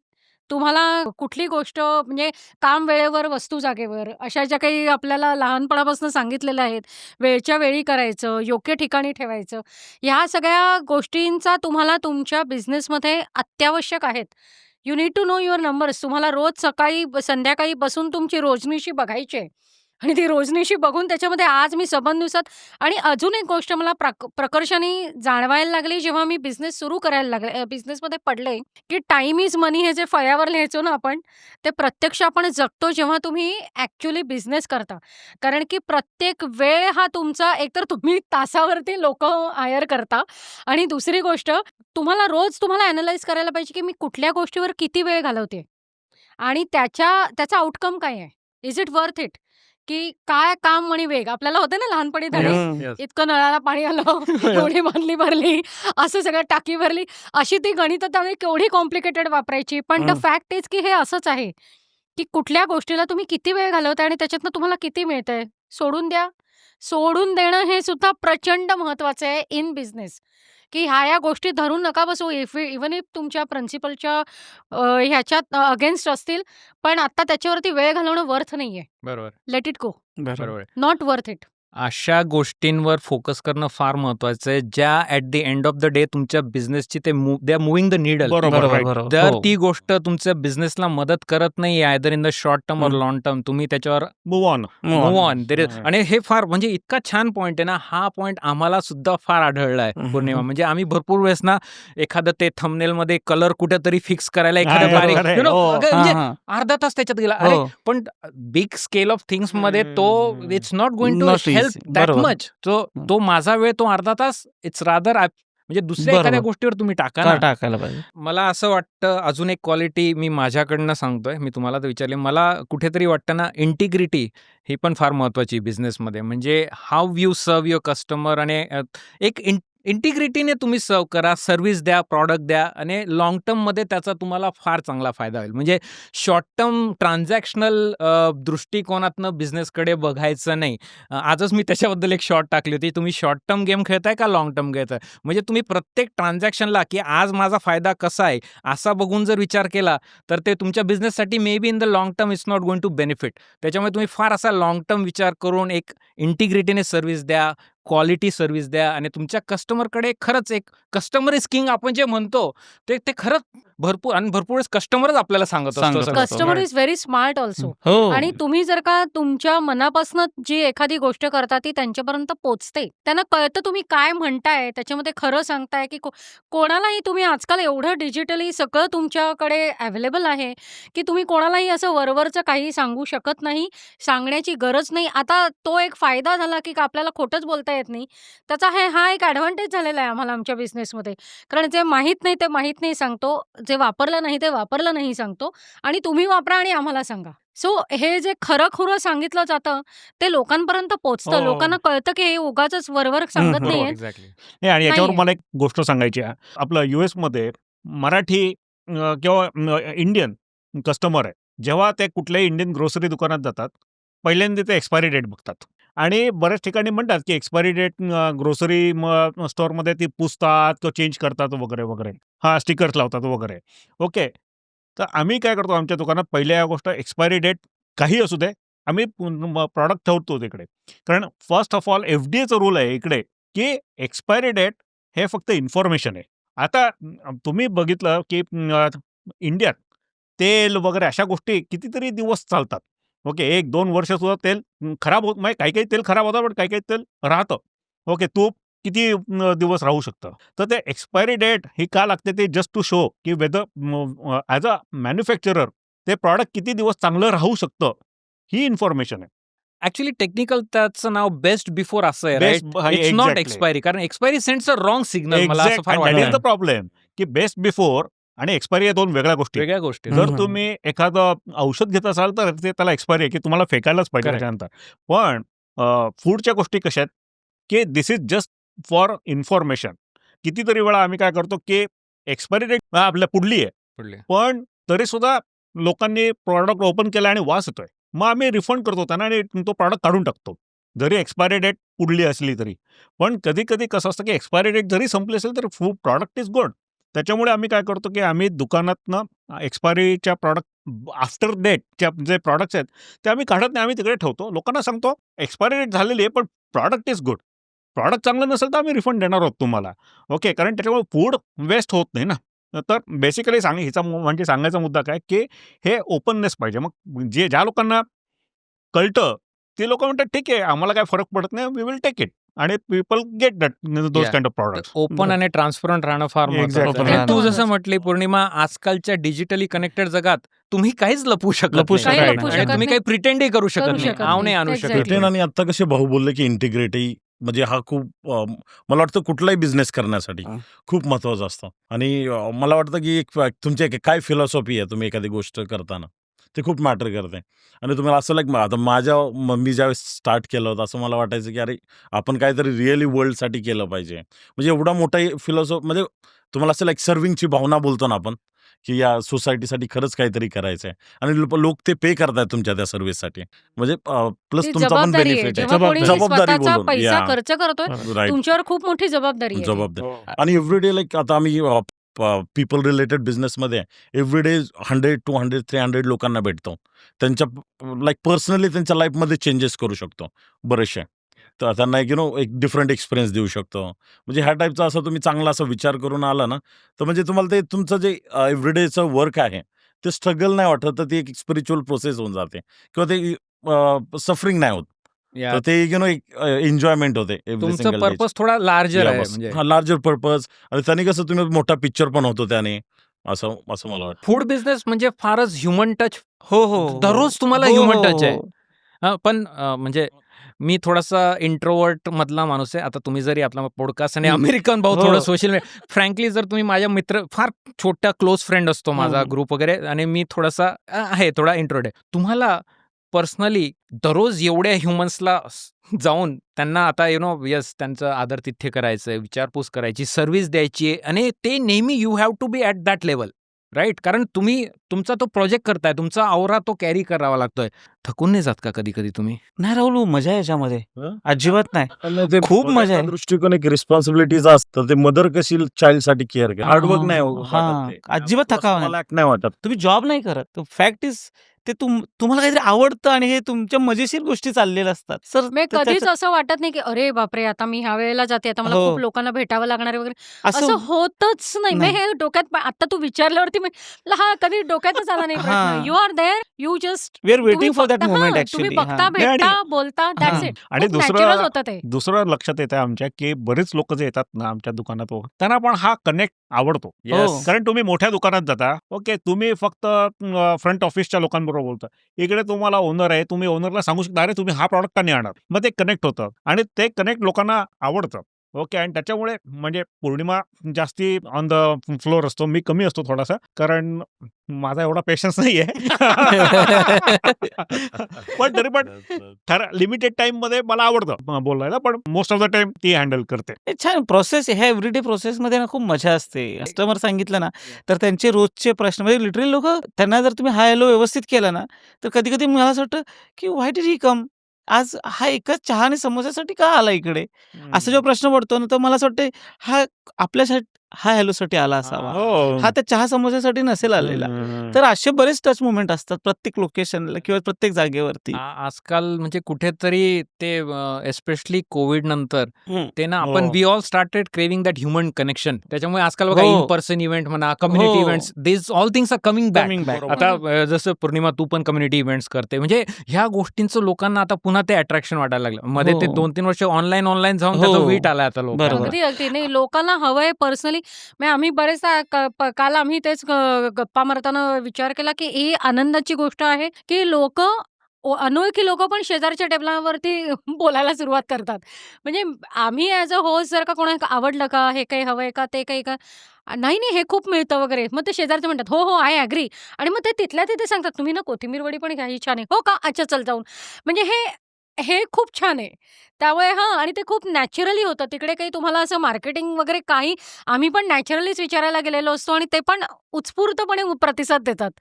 तुम्हाला कुठली गोष्ट म्हणजे काम वेळेवर, वस्तू जागेवर, अशा ज्या काही आपल्याला लहानपणापासून सांगितलेल्या आहेत, वेळच्या वेळी करायचं, योग्य ठिकाणी ठेवायचं, ह्या सगळ्या गोष्टींचा तुम्हाला तुमच्या बिझनेसमध्ये अत्यावश्यक आहेत. You need to know your numbers. तुम्हाला रोज सकाळी, संध्याकाळी बसून तुमची रोजनिशी बघायची आहे आणि ती रोजनिशी बघून त्याच्यामध्ये आज मी सबंध दिवसात. आणि अजून एक गोष्ट मला प्रकर्षाने जाणवायला लागली जेव्हा मी बिझनेस सुरू करायला लागले, बिझनेसमध्ये पडले, की टाईम इज मनी हे जे फळ्यावर लिहायचो ना आपण, ते प्रत्यक्ष आपण जगतो जेव्हा तुम्ही ॲक्च्युअली बिझनेस करता. कारण की प्रत्येक वेळ हा तुमचा, एकतर तुम्ही तासावरती लोकं हायर करता आणि दुसरी गोष्ट तुम्हाला रोज ॲनलाईज करायला पाहिजे, की मी कुठल्या गोष्टीवर किती वेळ घालवते आणि त्याचा आउटकम काय आहे? Is it worth it? की काय काम आणि वेग आपल्याला होतं ना लहानपणी धडे, हं. Yes. इतकं नळाला पाणी आलं, एवढी बादली भरली, असं सगळं टाकी भरली. अशी ती गणितं त्यावेळी केवढी कॉम्प्लिकेटेड वापरायची. पण द हं. फॅक्ट इज की हे असंच आहे, की कुठल्या गोष्टीला तुम्ही किती वेळ घालवताय आणि त्याच्यातनं तुम्हाला किती मिळतंय. सोडून द्या. सोडून देणं हे सुद्धा प्रचंड महत्वाचं आहे इन बिझनेस, की ह्या गोष्टी धरून नका बसू. इव्हन इफ तुमच्या प्रिन्सिपलच्या ह्याच्यात अगेन्स्ट असतील, पण आता त्याच्यावरती वेळ घालवणं वर्थ नाहीये. बरोबर, लेट इट गो. बरोबर. Not worth it. अशा गोष्टींवर फोकस करणं फार महत्वाचं आहे, ज्या at the end of the day तुमच्या बिझनेसची they are moving the needle. बरोबर, बरोबर, right. बरोबर. जर हो. ती गोष्ट तुमच्या बिझनेसला मदत करत नाही, either in the short term और हं. लॉंग टर्म, तुम्ही त्याच्यावर move on. Move on. Move on. हं. आणि हे फार म्हणजे इतका छान पॉईंट आहे ना, हा पॉईंट आम्हाला सुद्धा फार आढळला आहे हं, पौर्णिमा. हं. म्हणजे आम्ही भरपूर वेळेस ना एखादं ते थंबनेलमध्ये कलर कुठेतरी फिक्स करायला हा, एखादं बारीक बरोबर आहे. you know, हो. अगं हां, म्हणजे हां. अर्धा तास त्याच्यात गेला. अरे हो. पण बिग स्केल ऑफ थिंग्स मध्ये तो it's not going to Not help easy. That बरोबर. मच. तो हं. तो माझा वेळ, तो अर्धा तास, इट्स रादर म्हणजे दुसऱ्या एखाद्या बरोबर. गोष्टीवर तुम्ही टाका का ना. टाकायला पाहिजे. मला असं वाटतं, अजून एक क्वालिटी मी माझ्याकडनं सांगतोय, मी तुम्हाला तर विचारले, मला कुठेतरी वाटतं ना, इंटिग्रिटी ही पण फार महत्वाची बिझनेसमध्ये. म्हणजे how you serve your customer आणि एक इंटिग्रिटीने तुम्ही सर्व करा, सर्व्हिस द्या, प्रॉडक्ट द्या आणि लाँग टर्ममध्ये त्याचा तुम्हाला फार चांगला फायदा होईल. म्हणजे शॉर्ट टर्म ट्रान्झॅक्शनल दृष्टिकोनातनं बिझनेसकडे बघायचं नाही. आजच मी त्याच्याबद्दल एक शॉर्ट टाकली होती. तुम्ही शॉर्ट टर्म गेम खेळताय का लाँग टर्म खेळताय? म्हणजे तुम्ही प्रत्येक ट्रान्झॅक्शनला की आज माझा फायदा कसा आहे असा बघून जर विचार केला, तर ते तुमच्या बिझनेससाठी may be in the long term it's not going to benefit. त्याच्यामुळे तुम्ही फार असा लाँग टर्म विचार करून एक इंटिग्रिटीने सर्व्हिस द्या, क्वालिटी सर्व्हिस द्या आणि तुमच्या कस्टमरकडे खरंच एक कस्टमर इज किंग आपण जे म्हणतो, ते खरंच भरपूर वेळेस कस्टमरच आपल्याला सांगत असतो सांगत सगळं. असतो. Customer is very smart also. हो. आणि तुम्ही जर का तुमच्या मनापासून जी एखादी गोष्ट करता ती त्यांच्यापर्यंत पोहोचते. त्यांना कळतं तुम्ही काय म्हणताय, त्याच्यामध्ये खरं सांगताय की कोणालाही तुम्ही आजकाल एवढं डिजिटली सगळं तुमच्याकडे अवेलेबल आहे, की तुम्ही कोणालाही असं वरवरचं काही सांगू शकत नाही, सांगण्याची गरज नाही. आता तो एक फायदा झाला की आपल्याला खोटंच बोलता येत नाही. त्याचा हा एक ॲडव्हान्टेज झालेला आहे आम्हाला आमच्या बिझनेसमध्ये. कारण जे माहीत नाही ते माहीत नाही सांगतो, जे वापरलं नाही ते वापरलं नाही सांगतो आणि तुम्ही वापरा आणि आम्हाला सांगा. सो हे जे खरं-खुरं सांगितलं जातं, ते लोकांपर्यंत पोहोचतं. हो. लोकांना कळतं की हे उगाचच वरवर सांगत बरोबर. नाहीयेत. एक्झॅक्टली. नाही, आणि याच्यावर नाहीये. मला एक गोष्ट सांगायची आहे. आपलं US मध्ये मराठी किंवा इंडियन कस्टमर आहे, जेव्हा ते कुठल्याही इंडियन ग्रोसरी दुकानात जातात, पहिल्यांदा ते एक्सपायरी डेट बघतात. आणि बऱ्याच ठिकाणी म्हणतात, की एक्सपायरी डेट ग्रोसरी स्टोअरमध्ये ती पुसतात किंवा चेंज करतात वगैरे, वगैरे. हां, स्टिकर्स लावतात वगैरे. ओके. तर आम्ही काय करतो आमच्या दुकानात पहिल्या गोष्ट एक्सपायरी डेट काही असू दे, आम्ही प्रॉडक्ट ठेवतो तिकडे. कारण फर्स्ट ऑफ ऑल एफ-डी-एचा रूल आहे इकडे, की एक्सपायरी डेट हे फक्त इन्फॉर्मेशन आहे. आता तुम्ही बघितलं, की इंडियात तेल वगैरे अशा गोष्टी कितीतरी दिवस चालतात. ओके. 1-2 वर्षसुद्धा तेल खराब होत म्हणजे काही-काही तेल खराब होतं, पण काही-काही तेल राहतं. ओके. तूप किती दिवस राहू शकतं. तर ते एक्सपायरी डेट ही का लागते ते जस्ट टू शो की वेदर ॲज अ मॅन्युफॅक्चरर ते प्रॉडक्ट किती दिवस चांगलं राहू शकतं, ही इन्फॉर्मेशन आहे. ऍक्च्युली टेक्निकल त्याचं नाव बेस्ट बिफोर असं आहे, best right? It's not expiry, कारण expiry sends a wrong signal. मला असं फार दॅट इज द वाटतं. प्रॉब्लेम, की बेस्ट बिफोर आणि एक्सपायरी या 2 वेगळ्या गोष्टी आहेत. वेगळ्या गोष्टी. जर हं. तुम्ही एखादं औषध घेत असाल तर ते त्याला एक्सपायरी आहे, की तुम्हाला फेकायलाच पाहिजे Correct. त्याच्यानंतर. पण फूडच्या गोष्टी कशा आहेत, की दिस इज जस्ट फॉर इन्फॉर्मेशन. कितीतरी वेळा आम्ही काय करतो, की एक्सपायरी डेट आपल्या पुढली आहे. पुढले. पण तरीसुद्धा लोकांनी प्रॉडक्ट ओपन केला आणि वास येतोय. मग आम्ही रिफंड करतो त्यांना आणि तो प्रॉडक्ट काढून टाकतो. जरी एक्सपायरी डेट पुढली असली तरी. पण कधी-कधी कसं असतं, की एक्सपायरी डेट जरी संपली असेल तरी प्रॉडक्ट इज गुड. त्याच्यामुळे आम्ही काय करतो, की आम्ही दुकानातनं एक्सपायरीच्या प्रॉडक्ट आफ्टर डेटच्या जे प्रॉडक्ट्स आहेत, ते आम्ही काढत नाही. आम्ही तिकडे ठेवतो. लोकांना सांगतो, एक्सपायरी डेट झालेली आहे, पण प्रॉडक्ट इज गुड. प्रॉडक्ट चांगलं नसेल तर आम्ही रिफंड देणार आहोत तुम्हाला. ओके. कारण त्याच्यामुळे फूड वेस्ट होत नाही ना. तर बेसिकली हिचा म्हणजे सांगायचा मुद्दा काय, की हे ओपननेस पाहिजे. मग ज्या लोकांना कळतं, ते लोकं म्हणतात, "ठीक आहे, आम्हाला काही फरक पडत नाही. We will take it." आणि people get that those Yeah. Kind of products. Open आणि ट्रान्सपरंट राहणं फार महत्त्वाचं Exactly. आहे. आणि Open तू राहणं. जसं म्हटली पौर्णिमा, आजकालच्या डिजिटली कनेक्टेड जगात तुम्ही काहीच लपवू शकत लपवू नाही. शकत काही नाही. लपवू आणि शकत तुम्ही नाही. काही प्रिटेंडही करू शकत करू नाही. शकत आव नाही नाही. आणू शकत. Exactly. रिटेन आणि आता कसे भाऊ बोलले की इंटिग्रिटी म्हणजे हा खूप मला वाटतं कुठलाही बिझनेस करण्यासाठी हां. खूप महत्वाचा असतो. आणि मला वाटतं की तुमची काय फिलॉसॉफी आहे तुम्ही एखादी गोष्ट करताना ते खूप मॅटर करते. आणि तुम्हाला असं आता मी ज्यावेळेस स्टार्ट केलं होतं असं मला वाटायचं की अरे आपण काहीतरी रिअली वर्ल्डसाठी केलं पाहिजे. म्हणजे एवढा मोठा म्हणजे तुम्हाला असं सर्व्हिंगची भावना बोलतो ना आपण, की या सोसायटीसाठी खरंच काहीतरी करायचं आहे. आणि लोक ते पे करतायत तुमच्या त्या सर्व्हिससाठी. म्हणजे प्लस ती तुमचा पण जबाबदारी आहे. बेनिफिट आहे. जेव्हा कोणी जबाबदारी स्वतःचा बोलून. पैसा या खर्च करतोय, राईट. तुमच्यावर खूप मोठी जबाबदारी आहे ती. जबाबदारी. हो. आणि एव्हरीडे आता आम्ही पीपल रिलेटेड बिझनेसमध्ये एव्हरीडे 100, 200, 300 लोकांना भेटतो. त्यांच्या पर्सनली त्यांच्या लाईफमध्ये चेंजेस करू शकतो बरेचसे. तर त्यांना एक डिफरंट एक्सपिरियन्स देऊ शकतो. म्हणजे ह्या टाईपचा असा तुम्ही चांगला असा विचार करून आला ना, तर म्हणजे तुम्हाला ते तुमचं जे एव्हरीडेचं वर्क आहे, ते स्ट्रगल नाही वाटत, तर ती एक स्पिरिच्युअल प्रोसेस होऊन जाते किंवा ते सफरिंग नाही होत. या, तर ते एक एन्जॉयमेंट होते एव्हरी तुमचं सिंगल डेची. पर्पज थोडा लार्जर या आहे. बस. म्हणजे हां, लार्जर पर्पज आणि त्याने कसं तुम्ही मोठा पिक्चर पण होतो त्याने. असं असं मला वाटतं. फूड बिझनेस म्हणजे फारच ह्युमन टच. हो, हो, हो. दररोज तुम्हाला हो, ह्युमन हो, टच आहे. हो. पण म्हणजे मी थोडासा इंट्रोवर्ट मधला माणूस आहे. आता तुम्ही जरी आपला पॉडकास्ट आणि हं. अमेरिकन भाऊ हो. थोडं सोशल मीडिया फ्रँकली जर तुम्ही माझ्या मित्र फार छोटा क्लोज फ्रेंड असतो माझा हं. ग्रुप वगैरे, आणि मी थोडासा आहे थोडा इंट्रोवर्ट आहे. तुम्हाला पर्सनली दररोज एवढ्या ह्युमन्सला जाऊन त्यांना आता येस त्यांचं आदरातिथ्य करायचं, विचारपूस करायची, सर्व्हिस द्यायची आहे, आणि ते नेहमी you have to be at that level, right? कारण तुम्ही तुमचा तो प्रोजेक्ट करताय, तुमचा आवरा तो कॅरी करावा लागतोय. थकून नाही जात का कधी-कधी तुम्ही? नाही राहुल, मजा आहे याच्यामध्ये. हं? अजिबात नाही. आणि ते खूप मजा बघायचा आहे. दृष्टिकोन एक रिस्पॉन्सिबिलिटीचा असतं. ते मदर कशी चाइल्डसाठी केअर करते. हार्डवर्क नाही वाटत हां, ते. अजिबात थकावा नाही. मला नाही वाटत. तुम्ही जॉब नाही करत. फॅक्ट इज ते तुम्हाला काहीतरी आवडतं आणि हे तुमच्या मजेशीर गोष्टी चाललेल्या असतात. सर मी कधीच असं वाटत नाही, की अरे बापरे! आता मी ह्या वेळेला जाते, आता मला हो. खूप लोकांना भेटावं लागणार आहे वगैरे. असं असं होतच नाही. नाही. हे डोक्यात आता तू विचारल्यावरती हा कधी डोक्यातच आला नाही प्रश्न. हां. You are there, you just we are waiting for that moment तुम्ही ॲक्चुअली. बघता, नाही, आणि- भेटता, बोलता, दॅट्स हां. इट. आणि खूप नॅचरल दुसरं होतं ते. दुसरं लक्षात येतं आमच्या, की बरेच लोक जे येतात ना आमच्या दुकानात त्यांना पण हा कनेक्ट आवडतो. हो. कारण तुम्ही मोठ्या दुकानात जाता, ओके, तुम्ही फक्त फ्रंट ऑफिसच्या लोकांबरोबर बोलता. इकडे तुम्हाला ओनर आहे, तुम्ही ओनरला सांगू शकता, अरे तुम्ही हा प्रॉडक्ट का नाही आणत? मग ते कनेक्ट होतं आणि ते कनेक्ट लोकांना आवडतं. ओके. आणि त्याच्यामुळे म्हणजे पौर्णिमा जास्ती ऑन द फ्लोअर असतो, मी कमी असतो थोडासा, कारण माझा एवढा पेशन्स नाहीये. पण तरी पण लिमिटेड टाइम मध्ये मला आवडतं बोलायला, पण मोस्ट ऑफ द टाइम ती हँडल करते. हे छान प्रोसेस ह्या एव्हरीडे प्रोसेसमध्ये ना खूप मजा असते. कस्टमर सांगितलं ना, तर त्यांचे रोजचे प्रश्न म्हणजे लिटरली लोकं त्यांना जर तुम्ही हाय हॅलो व्यवस्थित केलं ना, तर कधी-कधी मला असं वाटतं, की व्हाय डिड ही कम? आज हा एकच चहा आणि समोस्यासाठी का आला इकडे? असा जेव्हा प्रश्न पडतो ना, तर मला असं वाटतं हा आपल्यासाठी हाय हॅलोसाठी आला असावा. हो. हा त्या चहा समोस्यासाठी नसेल आलेला. हम्म. तर असे बरेच टच मोमेंट असतात प्रत्येक लोकेशनला किंवा प्रत्येक जागेवरती. आजकाल म्हणजे कुठेतरी ते एस्पेशली कोविड नंतर हं. ते ना आपण हो. We all started craving that human connection. त्याच्यामुळे आजकाल बघा हो. इन पर्सन इव्हेंट म्हणा, कम्युनिटी हो. Events, this all things are coming back. Coming back. आता जसं पौर्णिमा तू पण कम्युनिटी इव्हेंट्स करते, म्हणजे ह्या गोष्टींचं लोकांना आता पुन्हा ते अट्रॅक्शन वाटायला लागलं. मध्ये ते हो. 2-3 वर्ष ऑनलाईन जाऊन त्याचा हो. वीट आला आता लोकांना. बरोबर. अगदी, अगदी. नाही लोकांना हवंय पर्सनली. म्हणजे आम्ही बरेचदा काल आम्ही तेच गप्पा मारताना विचार केला, की ही आनंदाची गोष्ट आहे, की अनोळखी लोकं पण शेजारच्या टेबलावरती बोलायला सुरुवात करतात. म्हणजे आम्ही ॲज अ होस्ट जर का कोणाला आवडलं का, हे काही हवंय का, ते काही का? नाही, नाही, हे खूप मिळतं वगैरे. मग ते शेजारचे म्हणतात, "हो, हो, आय ॲग्री." आणि मग ते तिथल्या तिथे सांगतात, "तुम्ही ना कोथिंबीर वडी पण घ्या, ही छान आहे." "हो का? अच्छा, चल जाऊन." म्हणजे हे हे खूप छान आहे. त्यामुळे हां आणि ते खूप नॅचरली होतं. तिकडे काही तुम्हाला असं मार्केटिंग वगैरे काही आम्ही पण नॅचरलीच विचारायला गेलेलो असतो आणि ते पण उत्स्फूर्तपणे प्रतिसाद देतात.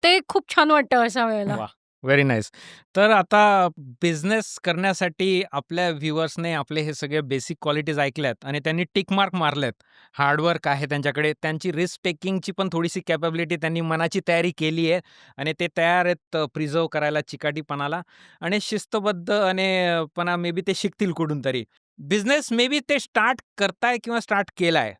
ते खूप छान वाटतं अशा वेळेला. वाह! Very nice. तर आता बिझनेस करण्यासाठी आपल्या व्ह्युअर्सने आपले हे सगळे बेसिक क्वालिटीज ऐकल्यात आणि त्यांनी टिक मार्क मारलेत. हार्डवर्क आहे त्यांच्याकडे. त्यांची रिस्क टेकिंगची पण थोडीशी कॅपॅबिलिटी त्यांनी मनाची तयारी केली आहे आणि ते तयार आहेत प्रिझर्व्ह करायला चिकाटीपणाला आणि शिस्तबद्ध आणि पणा मे बी ते शिकतील कुठून तरी. बिझनेस मे बी ते स्टार्ट करताय किंवा स्टार्ट केलाय.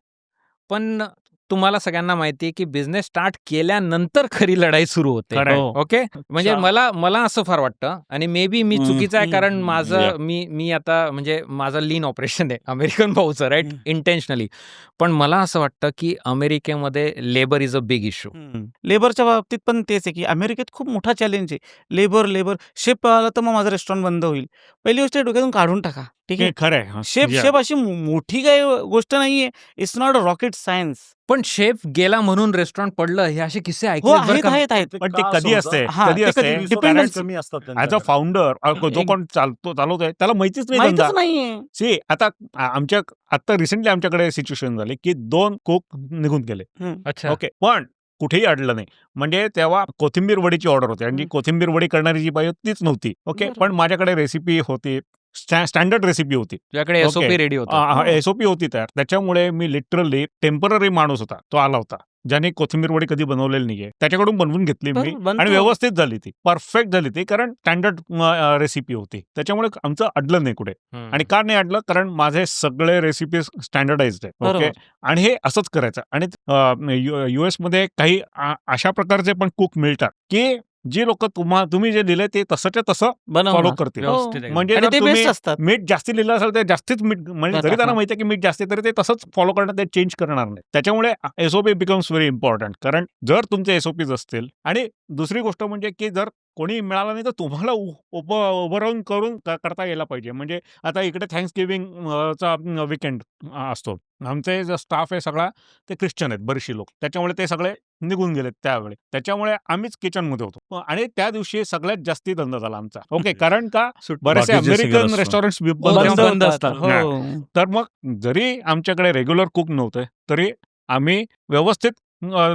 पण तुम्हाला सगळ्यांना माहिती आहे, की बिझनेस स्टार्ट केल्यानंतर खरी लढाई सुरू होते. खरं आहे. हो. ओके. म्हणजे मला असं फार वाटतं आणि मे बी मी चुकीचं आहे, कारण Yeah. मी आता म्हणजे माझं लीन ऑपरेशन आहे अमेरिकन भाऊचं, राईट, इंटेन्शनली. पण मला असं वाटतं, की अमेरिकेमध्ये labour is a big issue. लेबरच्या बाबतीत पण तेच आहे, की अमेरिकेत खूप मोठा चॅलेंज आहे. लेबर शेफ आला तर मग माझं रेस्टॉरंट बंद होईल. पहिली गोष्ट डोक्यातून काढून टाका. ठीक हे आहे. खरं आहे. Chef Yeah. शेफ अशी मोठी काही गोष्ट नाहीये. It's not a rocket science. पण शेफ गेला म्हणून रेस्टॉरंट पडलं, हे असे किस्से हो, ऐकलेत बरं आहेत, का. आहेत. पण ते कधी असते, हां, कधी ते असते, कधी कारण डिपेंडन्सी कमी असतात ॲज अ त्यांच्याकडे. फाउंडर जो एक- कोण चालवतोय त्याला माहितीच नाही धंदा. माहीतच नाहीये. सी आता आता रिसेंटली आमच्याकडे सिच्युएशन झाली, की 2 कुक निघून गेले. अच्छा. ओके. पण कुठेही अडलं नाही. म्हणजे तेव्हा कोथिंबीर वडीची ऑर्डर होती आणि जी हं. कोथिंबीर वडी करणारी जी बाई होती तीच नव्हती. ओके. बरोबर. पण माझ्याकडे रेसिपी होती, स्टँडर्ड रेसिपी होती. तुझ्याकडे ओके. एसओपी रेडी होतं. हो. एसओपी होती तयार. त्याच्यामुळे मी लिटरली टेम्पररी माणूस होता, तो आला होता, ज्याने कोथिंबीर वडी कधी बनवलेली नाहीये. त्याच्याकडून बनवून घेतली मी बरोबर, बनतं. आणि व्यवस्थित झाली ती, परफेक्ट झाली ती, कारण स्टँडर्ड रेसिपी होती. त्याच्यामुळे आमचं अडलं नाही कुठे. हम्म. आणि का नाही अडलं, कारण माझे सगळे रेसिपीज स्टँडर्डाइज्ड आहे. ओके. बरोबर. आणि हे असंच करायचं. आणि US मध्ये काही अशा प्रकारचे पण कुक मिळतात, की जी लोक तुम्ही जे दिले ते तसंच्या तसं फॉलो बनवणार. करतील. व्यवस्थित हो. एकदम. म्हणजे आणि जर ते तुम्ही बेस्ट असतात. मीठ जास्ती लिहिलं असेल तर जास्तीच मीठ, म्हणजे जरी त्यांना माहिती आहे की मीठ जास्त आहे, तरी ते तसंच फॉलो करणार, ते चेंज करणार नाही. त्याच्यामुळे एसओपी बिकम्स व्हेरी इम्पॉर्टंट. कारण जर तुमचे एसओपीज असतील, आणि दुसरी गोष्ट म्हणजे की जर कोणी मिळालं नाही तर तुम्हाला उभं राहून करता यायला पाहिजे. म्हणजे आता इकडे थँक्सगिव्हिंगचा वीकेंड असतो. आमचे जो स्टाफ आहे सगळा ते ख्रिश्चन आहेत बरीचशी लोक, त्याच्यामुळे ते सगळे निघून गेलेत त्यावेळी. त्याच्यामुळे आम्हीच किचनमध्ये होतो आणि त्या दिवशी सगळ्यात जास्ती धंदा झाला आमचा. ओके. कारण का बरेचसे बाकीचे सगळे अमेरिकन restaurant. रेस्टॉरंट्स बंद असतात. हो. तर मग जरी आमच्याकडे रेग्युलर कुक नव्हते, तरी आम्ही व्यवस्थित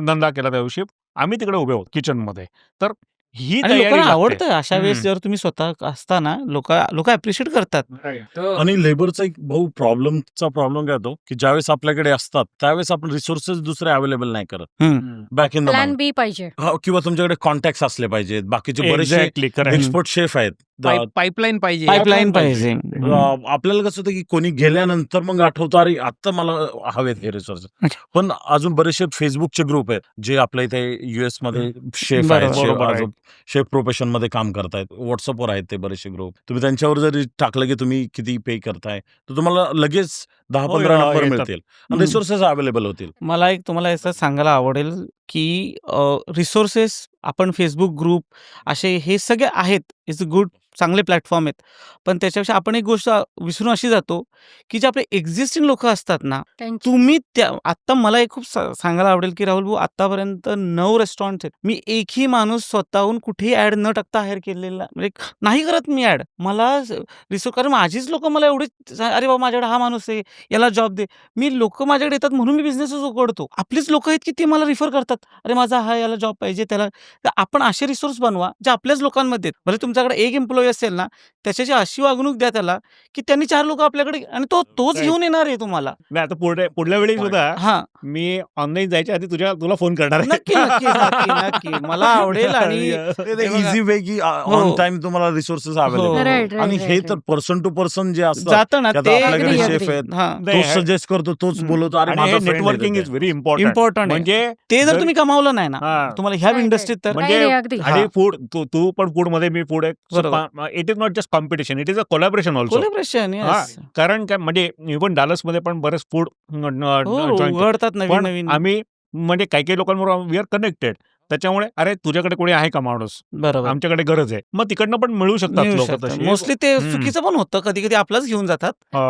धंदा केला त्या दिवशी. आम्ही तिकडे उभे आहोत किचनमध्ये. तर ही आणि तयारी लोकांना लागते. आवडतं अशा वेळेस हम्म. जर तुम्ही स्वतः असताना लोक अप्रिशिएट करतात. तर आणि लेबरचा एक प्रॉब्लेमचा प्रॉब्लेम काय होतो, की ज्यावेळेस आपल्याकडे असतात त्यावेळेस आपण रिसोर्सेस दुसरे अवेलेबल नाही करत. बॅक इन द प्लॅन बी पाहिजे. किंवा तुमच्याकडे कॉन्टॅक्ट असले पाहिजेत. बाकीचे बरेचसे एक्झॅक्टली करेक्ट. एक्सपर्ट शेफ आहेत. पाईपलाईन पाहिजे. पाईपलाईन पाहिजे. आपल्याला कसं होतं की कोणी गेल्यानंतर मग आठवतं, अरे आता मला हवेत हे रिसोर्स. पण अजून बरेचसे फेसबुकचे ग्रुप आहेत जे आपल्या इथे US मध्ये शेफ आहेत, बरोबर आहे. शेफ प्रोफेशन मध्ये काम करतायत. व्हॉट्सअपवर आहेत ते बरेचसे ग्रुप. तुम्ही त्यांच्यावर जरी टाकलं की तुम्ही किती पे करताय, तर तुम्हाला लगेच 10-15 हो, नंबर येतात. मिळतील आणि रिसोर्सेस अवेलेबल होतील. मला एक तुम्हाला असं सांगायला आवडेल, की रिसोर्सेस आपण फेसबुक ग्रुप असे हे सगळे आहेत. इट्स गुड चांगले प्लॅटफॉर्म आहेत. पण त्याच्यापेक्षा आपण एक गोष्ट विसरून अशी जातो, की जे आपले एक्झिस्टिंग लोकं असतात ना, त्यांची तुम्ही आत्ता मला एक खूप सांगायला आवडेल, की राहुल भाऊ आत्तापर्यंत 9 रेस्टॉरंट्स आहेत. मी एकही माणूस स्वतःहून कुठेही ॲड न टाकता हायर केलेला म्हणजे नाही करत मी ॲड. मला कारण माझीच लोकं मला एवढे अरे बाबा माझ्याकडे हा माणूस आहे, याला जॉब दे. मी लोकं माझ्याकडे येतात म्हणून मी बिझनेसच उघडतो. आपलीच लोकं आहेत, की ते मला रिफर करतात. अरे माझा हा याला जॉब पाहिजे, त्याला तर आपण असे रिसोर्स बनवा, जे आपल्याच लोकांमध्ये आहेत. भले तुमच्याकडे एक एम्प्लॉयी असेल ना, त्याच्याशी अशी वागणूक द्या त्याला, की त्यांनी 4 लोकं आपल्याकडे आणि तोच Right. घेऊन येणार आहे तुम्हाला. नाही आता पुढल्या वेळी सुद्धा हां. मी ऑनलाईन जायच्या आधी तुला फोन करणार आहे. नक्की, नक्की, नक्की, नक्की. मला आवडेल आणि हे बघा इझी वे की हो. ऑन टाइम तुम्हाला रिसोर्सेस हो, अवेलेबल हो. राईट आणि राईट हे राईट तर पर्सन टू पर्सन जे असतात जातं ना की आता ते आपल्याकडे अगदी, शेफ अगदी. आहेत, हां. नाही, तोच सजेस्ट करतो, तोच हं. बोलवतो, अरे आणि माझा हे friend networking is very important. Important आहे. म्हणजे ते जर जर- तुम्ही कमावलं नाही ना, हा. तुम्हाला ह्या राईट इंडस्ट्रीत तर म्हणजे नाही नाही अगदी हां. आणि फूड तू पण फूड मध्ये मी फूड बरोबर. It is not just competition, it is a collaboration also. Collaboration हा येस. कारण काय म्हणजे इव्हन डालस मध्ये पण बरेच फूड हो, जॉईंट उघडतात पण नवीन-नवीन. आम्ही म्हणजे काही लोकांबरोबर वी आर कनेक्टेड. त्याच्यामुळे अरे तुझ्याकडे कोणी आहे का माणूस, बरोबर. आमच्याकडे गरज आहे, मग तिकडनं पण मिळू शकतात मिळू लोक शकतं. तशी. मोस्टली ते हम्म. चुकीचं पण होतं. कधी-कधी आपलाच घेऊन जातात. हा.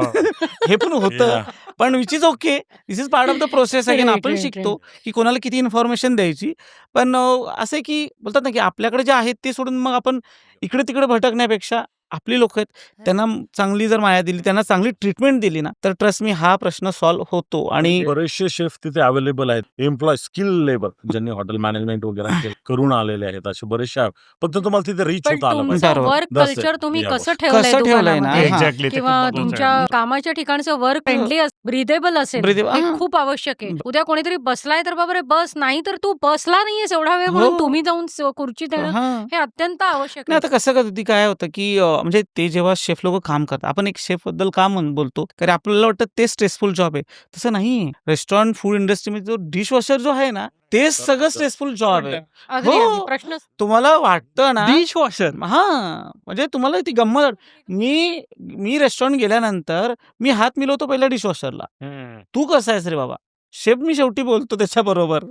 हे पण होतं. Yeah. पण which is okay. This is part of the process again right आपण राईट शिकतो, की कोणाला किती इन्फॉर्मेशन द्यायची. पण असं आहे की बोलतात ना, की आपल्याकडे जे आहेत ते सोडून मग आपण इकडे-तिकडे भटकण्यापेक्षा आपली लोकं आहेत, त्यांना चांगली जर माया दिली, त्यांना चांगली ट्रीटमेंट दिली ना, तर ट्रस्ट मी हा प्रश्न सॉल्व्ह होतो आणि बरेचसे शेफ तिथे अवेलेबल आहेत, एम्प्लॉय स्किल लेबर ज्यांनी हॉटेल मॅनेजमेंट वगैरे करून आलेले आहेत, असे बरेचसे आहेत. फक्त तुम्हाला तिथे रीच पण होता आलं पाहिजे. तुमचं बरोबर. Work That's it. कल्चर तुम्ही या कसं गोष्टी. ठेवलंय कसं ठेवलंय ना, दुकानामध्ये हां. एक्झॅक्टली किंवा तुमच्या कामाच्या ठिकाणचं वर्क फ्रेंडली ब्रिदेबल असेल Breathable, हे हां. खूप आवश्यक आहे. उद्या कोणीतरी बसलाय तर बाबा रे बस, नाही तर तू बसला नाहीयेस एवढा वेळ म्हणून हो. तुम्ही जाऊन खुर्ची देणं हां. हे अत्यंत आवश्यक नाही आहे. आता कसं कधी काय होतं, की म्हणजे ते जेव्हा शेफ लोकं काम करतात, आपण एक शेफबद्दल का बोलतो? कारण आपल्याला वाटतं ते स्ट्रेसफुल जॉब आहे. तसं नाही. रेस्टॉरंट फूड इंडस्ट्रीमध्ये जो डिशवॉशर जो आहे ना, तेच सगळं स्ट्रेसफुल जॉब आहे. अगदी हो. अगदी प्रश्न तुम्हाला वाटतं ना डिश वॉशर हां, म्हणजे तुम्हाला ती गंमत मी रेस्टॉरंट गेल्यानंतर मी हात मिळवतो पहिला डिशवॉशरला. तू कसा आहेस रे बाबा? शेफ मी शेवटी बोलतो त्याच्याबरोबर.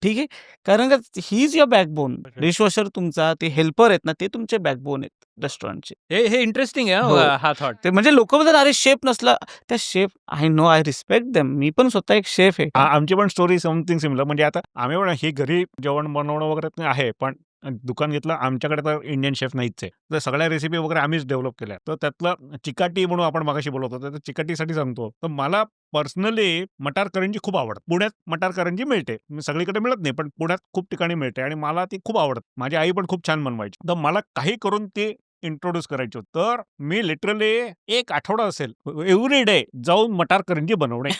ठीक आहे. कारण का he is your backbone. Dishwasher तुमचा ते हेल्पर आहेत ना, ते तुमचे बॅकबोन आहेत रेस्टॉरंटचे. हे इंटरेस्टिंग आहे हो. हा थॉट. ते म्हणजे लोकं म्हणतात, "अरे शेफ नसला." त्या chef I know, I respect them. मी पण स्वतः एक शेफ आहे. आमची पण स्टोरी समथिंग सिमिलर. म्हणजे आता आम्ही पण ही घरी जेवण बनवणं वगैरे आहे, पण दुकान घेतलं आमच्याकडे तर इंडियन शेफ नाहीच आहे. तर सगळ्या रेसिपी वगैरे आम्हीच डेव्हलप केल्या. तर त्यातलं चिकाटी म्हणून आपण मगाशी बोलत होतो, तर चिकाटीसाठी सांगतो. तर मला पर्सनली मटार करंजी खूप आवडते. पुण्यात मटार करंजी मिळते. सगळीकडे मिळत नाही, पण पुण्यात खूप ठिकाणी मिळते आणि मला ती खूप आवडते. माझी आई पण खूप छान बनवायची. तर मला काही करून ती इंट्रोड्यूस करायची होती. तर मी लिटरली 1 आठवडा असेल एव्हरी डे जाऊन मटार करंजी बनवणे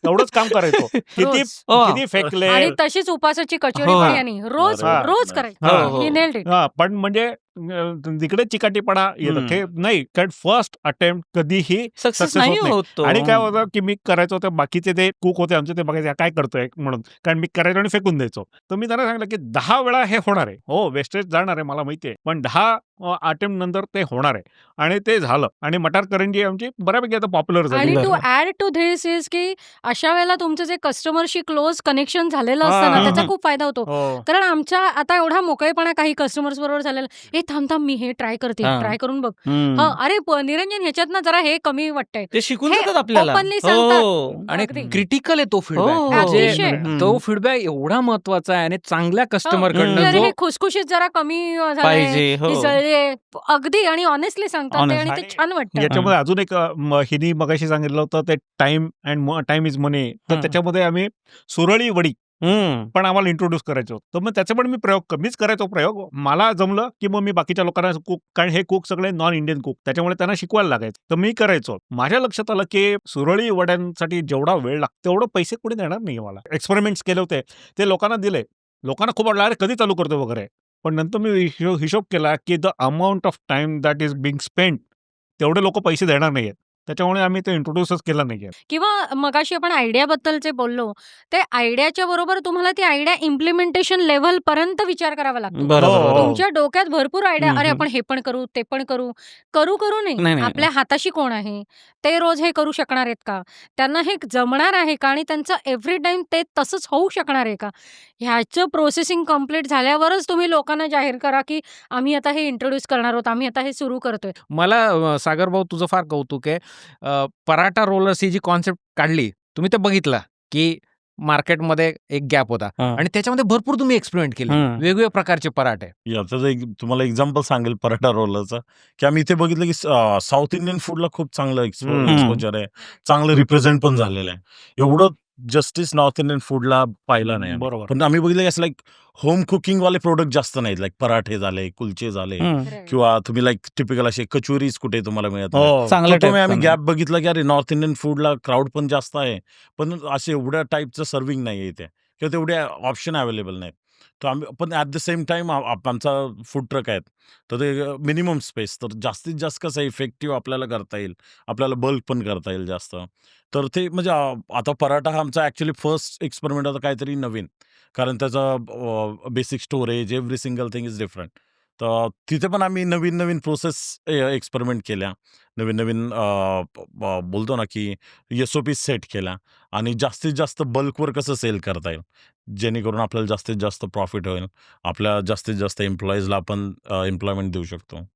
एवढंच काम करायचो. किती रोज. हो. फेकले. आणि तशीच उपासाची कचोरी हो. पण यांनी रोज हा. रोज हो, करायची. हो. ही नेल्ड इट. हा, पण म्हणजे तिकडे चिकाटीपणा येतं. हम्म. ते नाही, कारण फर्स्ट अटेम्प्ट कधीही सक्सेस सक्सेस नाही होत नाही. होत तो. आणि काय होतं की मी करायचो तर बाकीचे ते कुक होते आमचे, ते बघायचे "हा काय करतोय म्हणून, कारण मी करायचो आणि फेकून द्यायचो. तर मी त्यांना सांगितलं की 10 वेळा हे होणार आहे, हो वेस्टेज जाणार आहे मला माहिती आहे, पण 10 अटेम्प्ट नंतर ते होणार आहे. आणि ते झालं. आणि मटार करंजी आमची बऱ्यापैकी आता पॉप्युलर झाली. आणि टू बरोबर. ऍड टू धिस इज की अशा वेळेला तुमचं जे कस्टमरशी क्लोज कनेक्शन झालेलं असतं ना हां. त्याचा खूप फायदा होतो. हो. कारण आमच्या आता एवढा मोकळेपणा काही कस्टमर्स बरोबर झालेला ए थांब मी हे ट्राय करते, हां. ट्राय करून बघ. हम्म. अरे निरंजन ह्याच्यात ना जरा हे कमी वाटतंय. ते शिकून हे जातात आपल्याला. openly सांगतात. हो. आणि अगदी. क्रिटिकल आहे तो फीडबॅक. हो. म्हणजे अतिशय. तो फीडबॅक एवढा महत्वाचा आहे आणि चांगल्या कस्टमर की कडनं अरे जो हे खुसखुशीत जरा कमी झालंय, पाहिजे. हो. हे जळले. अगदी आणि ऑनेस्टली सांगतात ते Honest. आणि ते आणि छान वाटतं. याच्यामध्ये अजून एक हिनी मगाशी सांगितलं होतं ते टाइम इज मनी. तर हं. त्याच्यामध्ये आम्ही सुरळी वडी हम्म. पण आम्हाला इंट्रोड्यूस करायचं होतं. तर मग त्याचे पण मी मीच करायचो प्रयोग. मला जमलं की मग मी बाकीच्या लोकांना कुक, कारण हे कुक सगळे नॉन इंडियन कुक, त्याच्यामुळे त्यांना शिकवायला लागायचं. तर मी करायचो. माझ्या लक्षात आलं की सुरळी वड्यांसाठी जेवढा वेळ लागतो तेवढं पैसे कोणी देणार नाही मला. एक्सपेरिमेंट्स केले होते, ते लोकांना दिले. लोकांना खूप आवडलं, अरे कधी चालू करतो वगैरे. पण नंतर मी हिशोब केला की the amount of time that is being spent तेवढे लोक पैसे देणार नाहीयेत. त्याच्यामुळे आम्ही ते इंट्रोड्यूसच केलं नाही आहे. किंवा मगाशी आपण आयडियाबद्दलचे बोललो, ते आयडियाच्या बरोबर तुम्हाला ती आयडिया इम्प्लिमेंटेशन लेव्हलपर्यंत विचार करावा लागतो. बरोबर, हो, बरोबर. हो. तुमच्या डोक्यात भरपूर आयडिया, हं, अरे हं. आपण हे पण करू, ते पण करू. करू नाही. नाही, नाही. आपल्या हाताशी कोण आहे? ते रोज हे करू शकणार आहेत का? त्यांना हे जमणार आहे का? आणि त्यांचं एव्हरी टाईम ते तसंच होऊ शकणार आहे का? ह्याचं प्रोसेसिंग कंप्लीट झाल्यावरच तुम्ही लोकांना जाहीर करा, की आम्ही आता हे इंट्रोड्यूस करणार आहोत, आम्ही आता हे सुरू करतोय. मला सागर भाऊ तुझं फार कौतुक आहे. पराठा रोलर्स ही जी कॉन्सेप्ट काढली, तुम्ही ते बघितलं, की मार्केटमध्ये एक गॅप होता हां. आणि त्याच्यामध्ये भरपूर तुम्ही एक्सपेरिमेंट केले. हं. वेगवेगळ्या प्रकारचे पराठे. याचं एक तुम्हाला एक्झाम्पल सांगेल पराठा रोलरचं, की आम्ही इथे बघितलं की साऊथ इंडियन फूडला खूप चांगलं हं. एक्सपोजर आहे. चांगलं रिप्रेझेंट पण झालेलं आहे. एवढं जस्टिस नॉर्थ इंडियन फूडला पाहिलं नाही आम्ही. बरोबर. पण आम्ही बघितलं की असं लाईक होम कुकिंग वाले प्रोडक्ट जास्त नाहीत. लाईक पराठे झाले, कुलचे झाले हं. किंवा तुम्ही लाईक टिपिकल असे कचोरीज कुठे तुम्हाला मिळत नाही. हो. चांगलं तो आम्ही टाईप गॅप बघितला की अरे नॉर्थ इंडियन फूडला क्राऊड पण जास्त आहे, पण असे एवढ्या टाईपचं सर्विंग नाही आहे इथे किंवा तेवढे ऑप्शन अवेलेबल नाहीत. तर आम्ही पण ॲट द सेम टाईम आमचा फूड ट्रक आहेत, तर ते मिनिमम स्पेस, तर जास्तीत जास्त कसं इफेक्टिव्ह आपल्याला करता येईल, आपल्याला बल्क पण करता येईल जास्त. तर ते म्हणजे आता पराठा हा आमचा ॲक्च्युली फर्स्ट एक्सपेरिमेंट होता काहीतरी नवीन, कारण त्याचा basic storage every single thing is different. तर तिथे पण आम्ही नवीन नवीन प्रोसेस एक्सपेरिमेंट केल्या, नवीन नवीन बोलतो ना की SOP सेट केल्या आणि जास्तीत जास्त बल्कवर कसं सेल करता येईल, जेणेकरून आपल्याला जास्तीत जास्त प्रॉफिट होईल, आपल्या जास्तीत जास्त एम्प्लॉईजला आपण एम्प्लॉयमेंट देऊ शकतो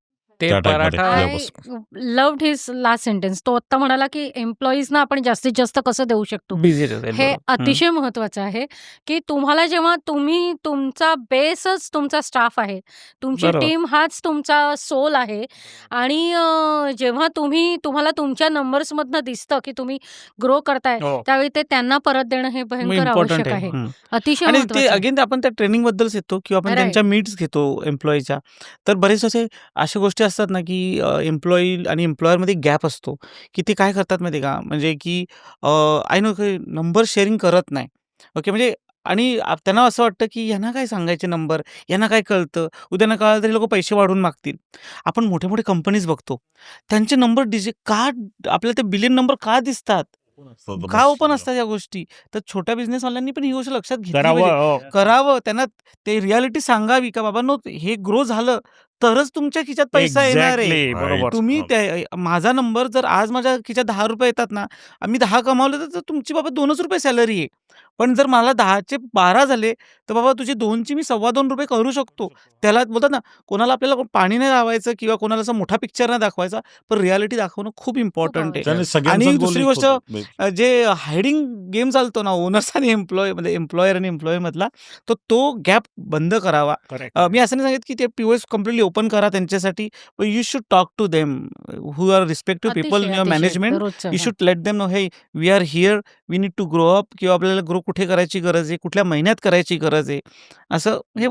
ते त्या टाईपमध्ये. पराठा आय यापासून. लव्हड हिज लास्ट सेंटेन्स. तो आत्ता म्हणाला, की एम्प्लॉईजना आपण जास्तीत जास्त कसं देऊ शकतो. बिझी असेल. हे बरोबर. हं. अतिशय महत्वाचं आहे, की तुम्हाला जेव्हा तुम्ही तुमचा बेसच तुमचा स्टाफ आहे, तुमची बरोबर. टीम हाच तुमचा सोल आहे आणि जेव्हा तुम्हाला तुमच्या नंबर्समधनं दिसतं, की तुम्ही ग्रो करताय, हो. त्यावेळी ते त्यांना परत देणं हे मग भयंकर इम्पॉर्टंट आवश्यक आहे. आहे. हं. अतिशय आणि ते महत्वाचं आहे. अगेन आपण त्या ट्रेनिंगबद्दलच येतो किंवा आपण राइट. त्यांच्या मीट्स घेतो एम्प्लॉईच्या. तर बरेच अशा गोष्टी असतात ना, की एम्प्लॉई आणि एम्प्लॉयरमध्ये गॅप असतो, की ते काय करतात माहिती आहे का? म्हणजे की आय नो की नंबर शेअरिंग करत नाही. ओके, म्हणजे आणि त्यांना असं वाटतं, की ह्यांना काय सांगायचे नंबर, यांना काय कळतं, उद्या ना कळलं तरी लोकं पैसे वाढवून मागतील. आपण मोठे-मोठे कंपनीज बघतो. त्यांचे नंबर का आपल्याला ते बिलियन नंबर का दिसतात? का ओपन असतात या गोष्टी? तर छोट्या बिझनेसवाल्यांनी पण ही गोष्ट लक्षात घेतली करावं. पाहिजे. हो. करावं. त्यांना ते रिॲलिटी सांगावी का बाबांनो हे ग्रो झालं तरच तुमच्या खिशात पैसा येणार आहे. एक्झॅक्टली. बरोबर. तुम्ही माझा नंबर जर आज माझ्या खिशात ₹10 येतात ना, आम्ही 10 कमावले तर तुमची बाबा ₹2च सॅलरी आहे. पण जर मला 10चे 12 झाले, तर बाबा तुझे 2चे मी ₹2.25 करू शकतो. त्याला बोलतात ना, कोणाला आपल्याला पाणी नाही लावायचं किंवा कोणाला असा मोठा पिक्चर नाही दाखवायचा, पण रिॲलिटी दाखवणं खूप इम्पॉर्टंट आहे. त्याने आणि सगळ्यांचाच आणि गोल दुसरी एक गोष्ट होतो. जे हायडिंग गेम चालतो ना ओनर्स आणि म्हणजे एम्प्लॉयर आणि एम्प्लॉयमधला, तर तो गॅप बंद करावा. करेक्ट. मी असं नाही सांगत की ते POS कम्प्लिटली ओपन करा त्यांच्यासाठी, पण you should talk to them who are respective people in your management. रोजचं. You should let them know hey we are here, we need to grow up किंवा आपल्याला ग्रो कुठे करायची गरज आहे, कुठल्या महिन्यात करायची गरज आहे. असं हे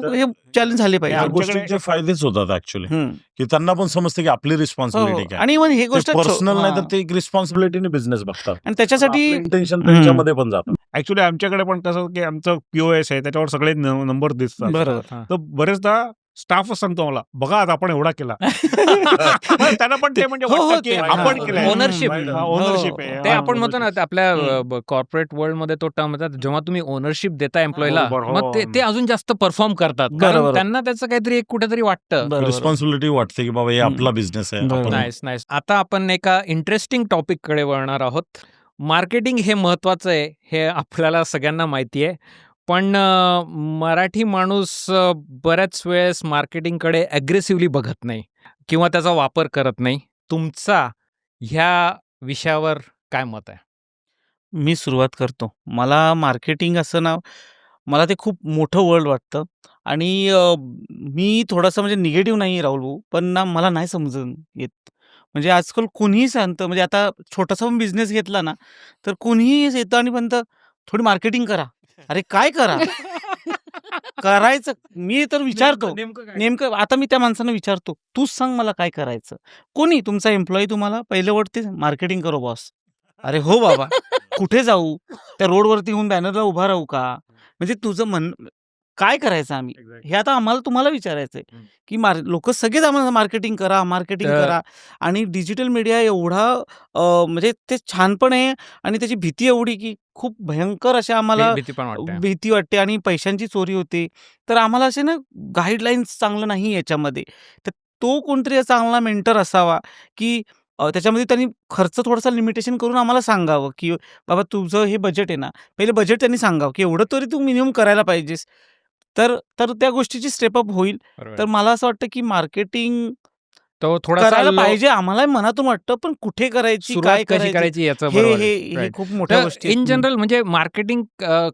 चॅलेंज झाले या पाहिजे. आमच्याकडे- गोष्टींचे फायदेच होतात ऍक्च्युअली, हं. की त्यांना पण समजतं की आपली हो, रिस्पॉन्सिबिलिटी हो. काय. आणि मग हे गोष्ट पर्सनल नाही तर हां. ते एक रिस्पॉन्सिबिलिटीने बिझनेस बघतात. आणि त्याच्यासाठी इंटेन्शन हं. त्यांच्यामध्ये पण जातं. ऍक्च्युली आमच्याकडे पण कसं की आमचं POS आहे, त्याच्यावर सगळे नंबर दिसतात. बरोबर. हां. तर बरेचदा स्टाफच सांगतो मला, बघा आज आपण एवढा केला. त्यांना पण ते म्हणजे हो, हो, वाटतं की ते आपण हां. केलंय. Ownership. ओनरशिप हो. आहे. ते हां, आपण म्हणतो ना, ownership. ते आपल्या कॉर्पोरेट वर्ल्डमध्ये तो टर्म येतात, जेव्हा तुम्ही ओनरशिप देता एम्प्लॉयला, बरोबर, हो. मग ते अजून जास्त परफॉर्म करतात. कारण बरोबर. त्यांना त्याचं काहीतरी एक कुठेतरी वाटतं. बरोबर. रिस्पॉन्सिबिलिटी वाटते की बाबा हे हं. आपला बिझनेस आहे. बरोबर. आपण नाईस नाईस. आता आपण एका इंटरेस्टिंग टॉपिककडे वळणार आहोत. मार्केटिंग हे महत्वाचं आहे, हे आपल्याला सगळ्यांना माहिती आहे. पण मराठी माणूस बऱ्याच वेळेस मार्केटिंगकडे ॲग्रेसिव्हली बघत नाही किंवा त्याचा वापर करत नाही. तुमचा ह्या विषयावर काय मत आहे? मी सुरुवात करतो. मला मार्केटिंग असं ना, मला ते खूप मोठं वर्ल्ड वाटतं आणि मी थोडासा म्हणजे निगेटिव्ह नाही राहुल भाऊ, पण ना मला नाही समजून येत. म्हणजे आजकाल कोणीही सांगतं म्हणजे आता छोटासा पण बिझनेस घेतला ना, तर कोणीही येतं आणि म्हणतं, "थोडी मार्केटिंग करा." अरे काय करा? करायचं मी तर विचारतो. नेमकं आता मी त्या माणसांना विचारतो, "तूच सांग मला काय करायचं?" कोणी तुमचा एम्प्लॉयी तुम्हाला पहिलं वाटते, "मार्केटिंग करो बॉस." अरे हो बाबा. कुठे जाऊ? त्या रोडवरती येऊन बॅनरला उभा राहू का? म्हणजे तुझं काय करायचं आम्ही? हे आता आम्हाला तुम्हाला विचारायचं आहे, हं. की लोकं सगळेच आम्हाला मार्केटिंग करा, मार्केटिंग तर करा आणि डिजिटल मीडिया एवढा म्हणजे ते छान पण आहे आणि त्याची भीती एवढी, की खूप भयंकर अशा आम्हाला भीती पण वाटते. भीती वाटते आणि पैशांची चोरी होते. तर आम्हाला असे ना गाईडलाईन्स चांगलं नाही याच्यामध्ये. तर तो कोणतरी चांगला मेंटर असावा, की त्याच्यामध्ये त्यांनी खर्च थोडासा लिमिटेशन करून आम्हाला सांगावं, की बाबा तुझं हे बजेट आहे ना, पहिले बजेट त्यांनी सांगावं, की एवढं तरी तू मिनिमम करायला पाहिजेस. तर तर त्या गोष्टीची स्टेप अप होईल. बरोबर. तर मला असं वाटतं, की मार्केटिंग तो थोडासा करायला पाहिजे. आम्हालाही मनातून वाटतं, पण कुठे करायची, सुरुवात काय कशी करायची? करायची याचं हे बरोबर आहे. हे हे राइट. खूप मोठ्या तर गोष्टी आहेत. इन जनरल म्हणजे मार्केटिंग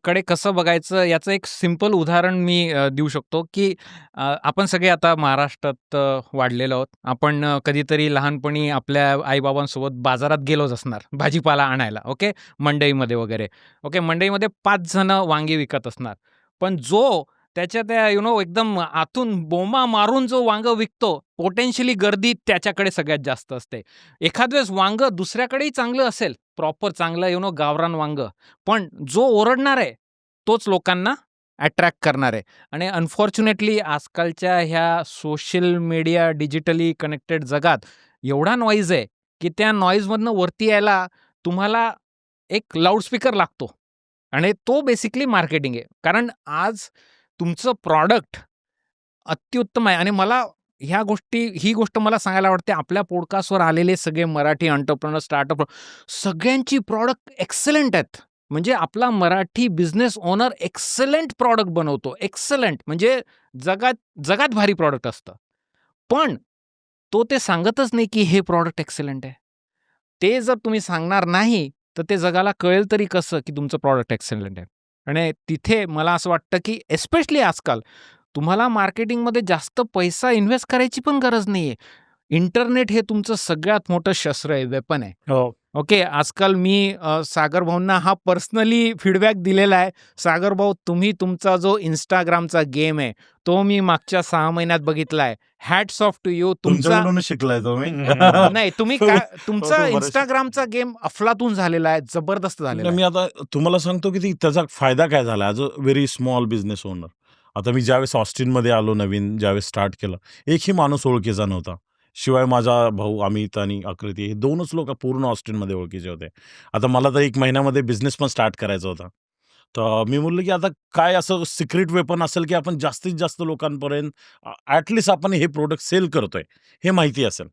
कडे कसं बघायचं याचं एक सिंपल उदाहरण मी देऊ शकतो, की आपण सगळे आता महाराष्ट्रात वाढलेलो आहोत. आपण कधीतरी लहानपणी आपल्या आई-बाबांसोबत बाजारात गेलोच असणार भाजीपाला आणायला. ओके. मंडईमध्ये वगैरे. ओके. मंडईमध्ये 5 जणं वांगी विकत असणार. पण जो त्याच्या त्या एकदम आतून बोंबा मारून जो वांगं विकतो, पोटेन्शियली गर्दी त्याच्याकडे सगळ्यात जास्त असते. एखाद वेळेस वांगं दुसऱ्याकडेही चांगलं असेल, प्रॉपर चांगलं गावरान वांगं. पण जो ओरडणार आहे, तोच लोकांना अट्रॅक्ट करणार आहे. आणि अनफॉर्च्युनेटली आजकालच्या ह्या सोशल मीडिया, डिजिटली कनेक्टेड जगात एवढा नॉईज आहे, की त्या नॉईजमधनं वरती यायला तुम्हाला एक लाउडस्पीकर लागतो. आणि तो बेसिकली मार्केटिंग आहे. कारण आज तुमचं प्रॉडक्ट अत्युत्तम आहे आणि मला ही गोष्ट मला सांगायला आवडते. आपल्या पॉडकास्टवर आलेले सगळे मराठी एंटरप्रेन्योर, स्टार्टअप सगळ्यांची प्रॉडक्ट एक्सलंट आहेत. म्हणजे आपला Marathi business owner excellent product बनवतो. एक्सलंट म्हणजे जगात जगात भारी प्रॉडक्ट असतं. पण तो ते सांगतच नाही, की हे प्रॉडक्ट एक्सलंट आहे. ते जर तुम्ही सांगणार नाही, तर ते जगाला कळेल तरी कसं, की तुमचं प्रॉडक्ट एक्सलंट आहे. आणि तिथे मला असं वाटतं, की एस्पेशली आजकाल तुम्हाला मार्केटिंगमध्ये जास्त पैसा इन्व्हेस्ट करायची पण गरज नाहीये. इंटरनेट हे तुमचं सगळ्यात मोठं शस्त्र आहे, वेपन आहे. हो. ओके. आजकाल मी सागर भाऊंना हा पर्सनली फीडबॅक दिलेला आहे. सागर भाऊ, तुम्ही तुमचा जो Instagramचा गेम आहे, तो मी मागच्या 6 महिन्यात बघितलाय. Hats off to you. तुमचा तुमच्याकडूनच शिकलाय तो मी. नाही तुम्ही तुमचा हो, बरेच. Instagramचा गेम अफलातून झालेला आहे. जबरदस्त झालेला मी आहे. आता तुम्हाला सांगतो की त्याचा फायदा काय झाला as a very small business owner. आता मी ज्यावेळेस ऑस्टिनमध्ये आलो नवीन ज्यावेळेस स्टार्ट केलं, एकही माणूस ओळखीचा नव्हता. शिवाय माझा भाऊ अमित आणि आकृती हे 2च लोकं पूर्ण ऑस्टिनमध्ये ओळखीचे होते. आता मला तर 1 महिन्यामध्ये बिझनेस पण स्टार्ट करायचा होता. तर मी बोललो की आता काय असं सिक्रेट वेपन असेल की आपण जास्तीत जास्त लोकांपर्यंत आपण हे प्रॉडक्ट सेल करतोय, हे माहिती असेल.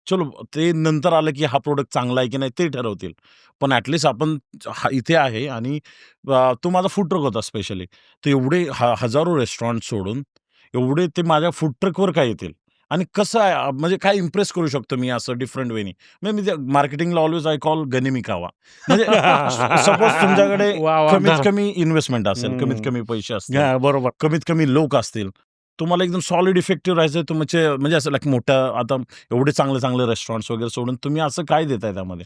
चलो ते नंतर आलं की हा प्रॉडक्ट चांगला आहे की नाही ते ठरवतील. पण ॲटलीस्ट आपण इथे आहे आणि तो माझा फूड ट्रक होता स्पेशली. तर एवढे हजारो रेस्टॉरंट सोडून एवढे ते माझ्या फूड ट्रकवर काय येतील आणि कसं आहे म्हणजे काय इम्प्रेस करू शकतो मी असं डिफरंट वेनी. म्हणजे मी मार्केटिंगला ऑलवेज आय कॉल गनिमी कावा. म्हणजे सपोज तुमच्याकडे वाह, वाह! कमीत कमी इन्व्हेस्टमेंट असेल, कमीत हम्म. कमी पैसे असतील, हा, बरोबर. कमीत कमी लोक असतील. तुम्हाला एकदम सॉलिड इफेक्टिव्ह राहायचं तुमचे म्हणजे असं लाईक मोठं आता एवढे चांगले रेस्टॉरंट्स वगैरे सोडून तुम्ही असं काय देताय त्यामध्ये?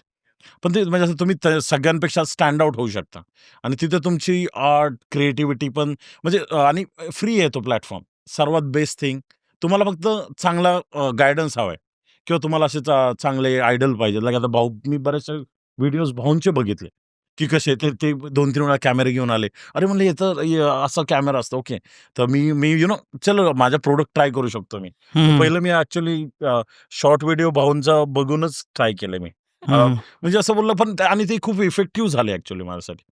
पण ते म्हणजे असं तुम्ही सगळ्यांपेक्षा स्टँड आउट होऊ शकता आणि तिथे तुमची आर्ट, क्रिएटिव्हिटी पण म्हणजे आणि फ्री आहे तो प्लॅटफॉर्म. सर्वात बेस्ट थिंग तुम्हाला फक्त चांगला गाईडन्स हवाय किंवा तुम्हाला असे चांगले आयडल पाहिजे. लाइक आता भाऊ मी बरेचसे व्हिडिओज भाऊंचे बघितले, की कसे ते ते 2-3 वेळा कॅमेरे घेऊन आले. अरे म्हणलं याचं असा कॅमेरा असतो. ओके. तर मी मी चलो माझा प्रॉडक्ट ट्राय करू शकतो मी. तर पहिलं मी ॲक्चुअली शॉर्ट व्हिडिओ भाऊंचा बघूनच ट्राय केले मी. म्हणजे असं बोललं पण आणि ते खूप इफेक्टिव्ह झाले ॲक्चुअली माझ्यासाठी.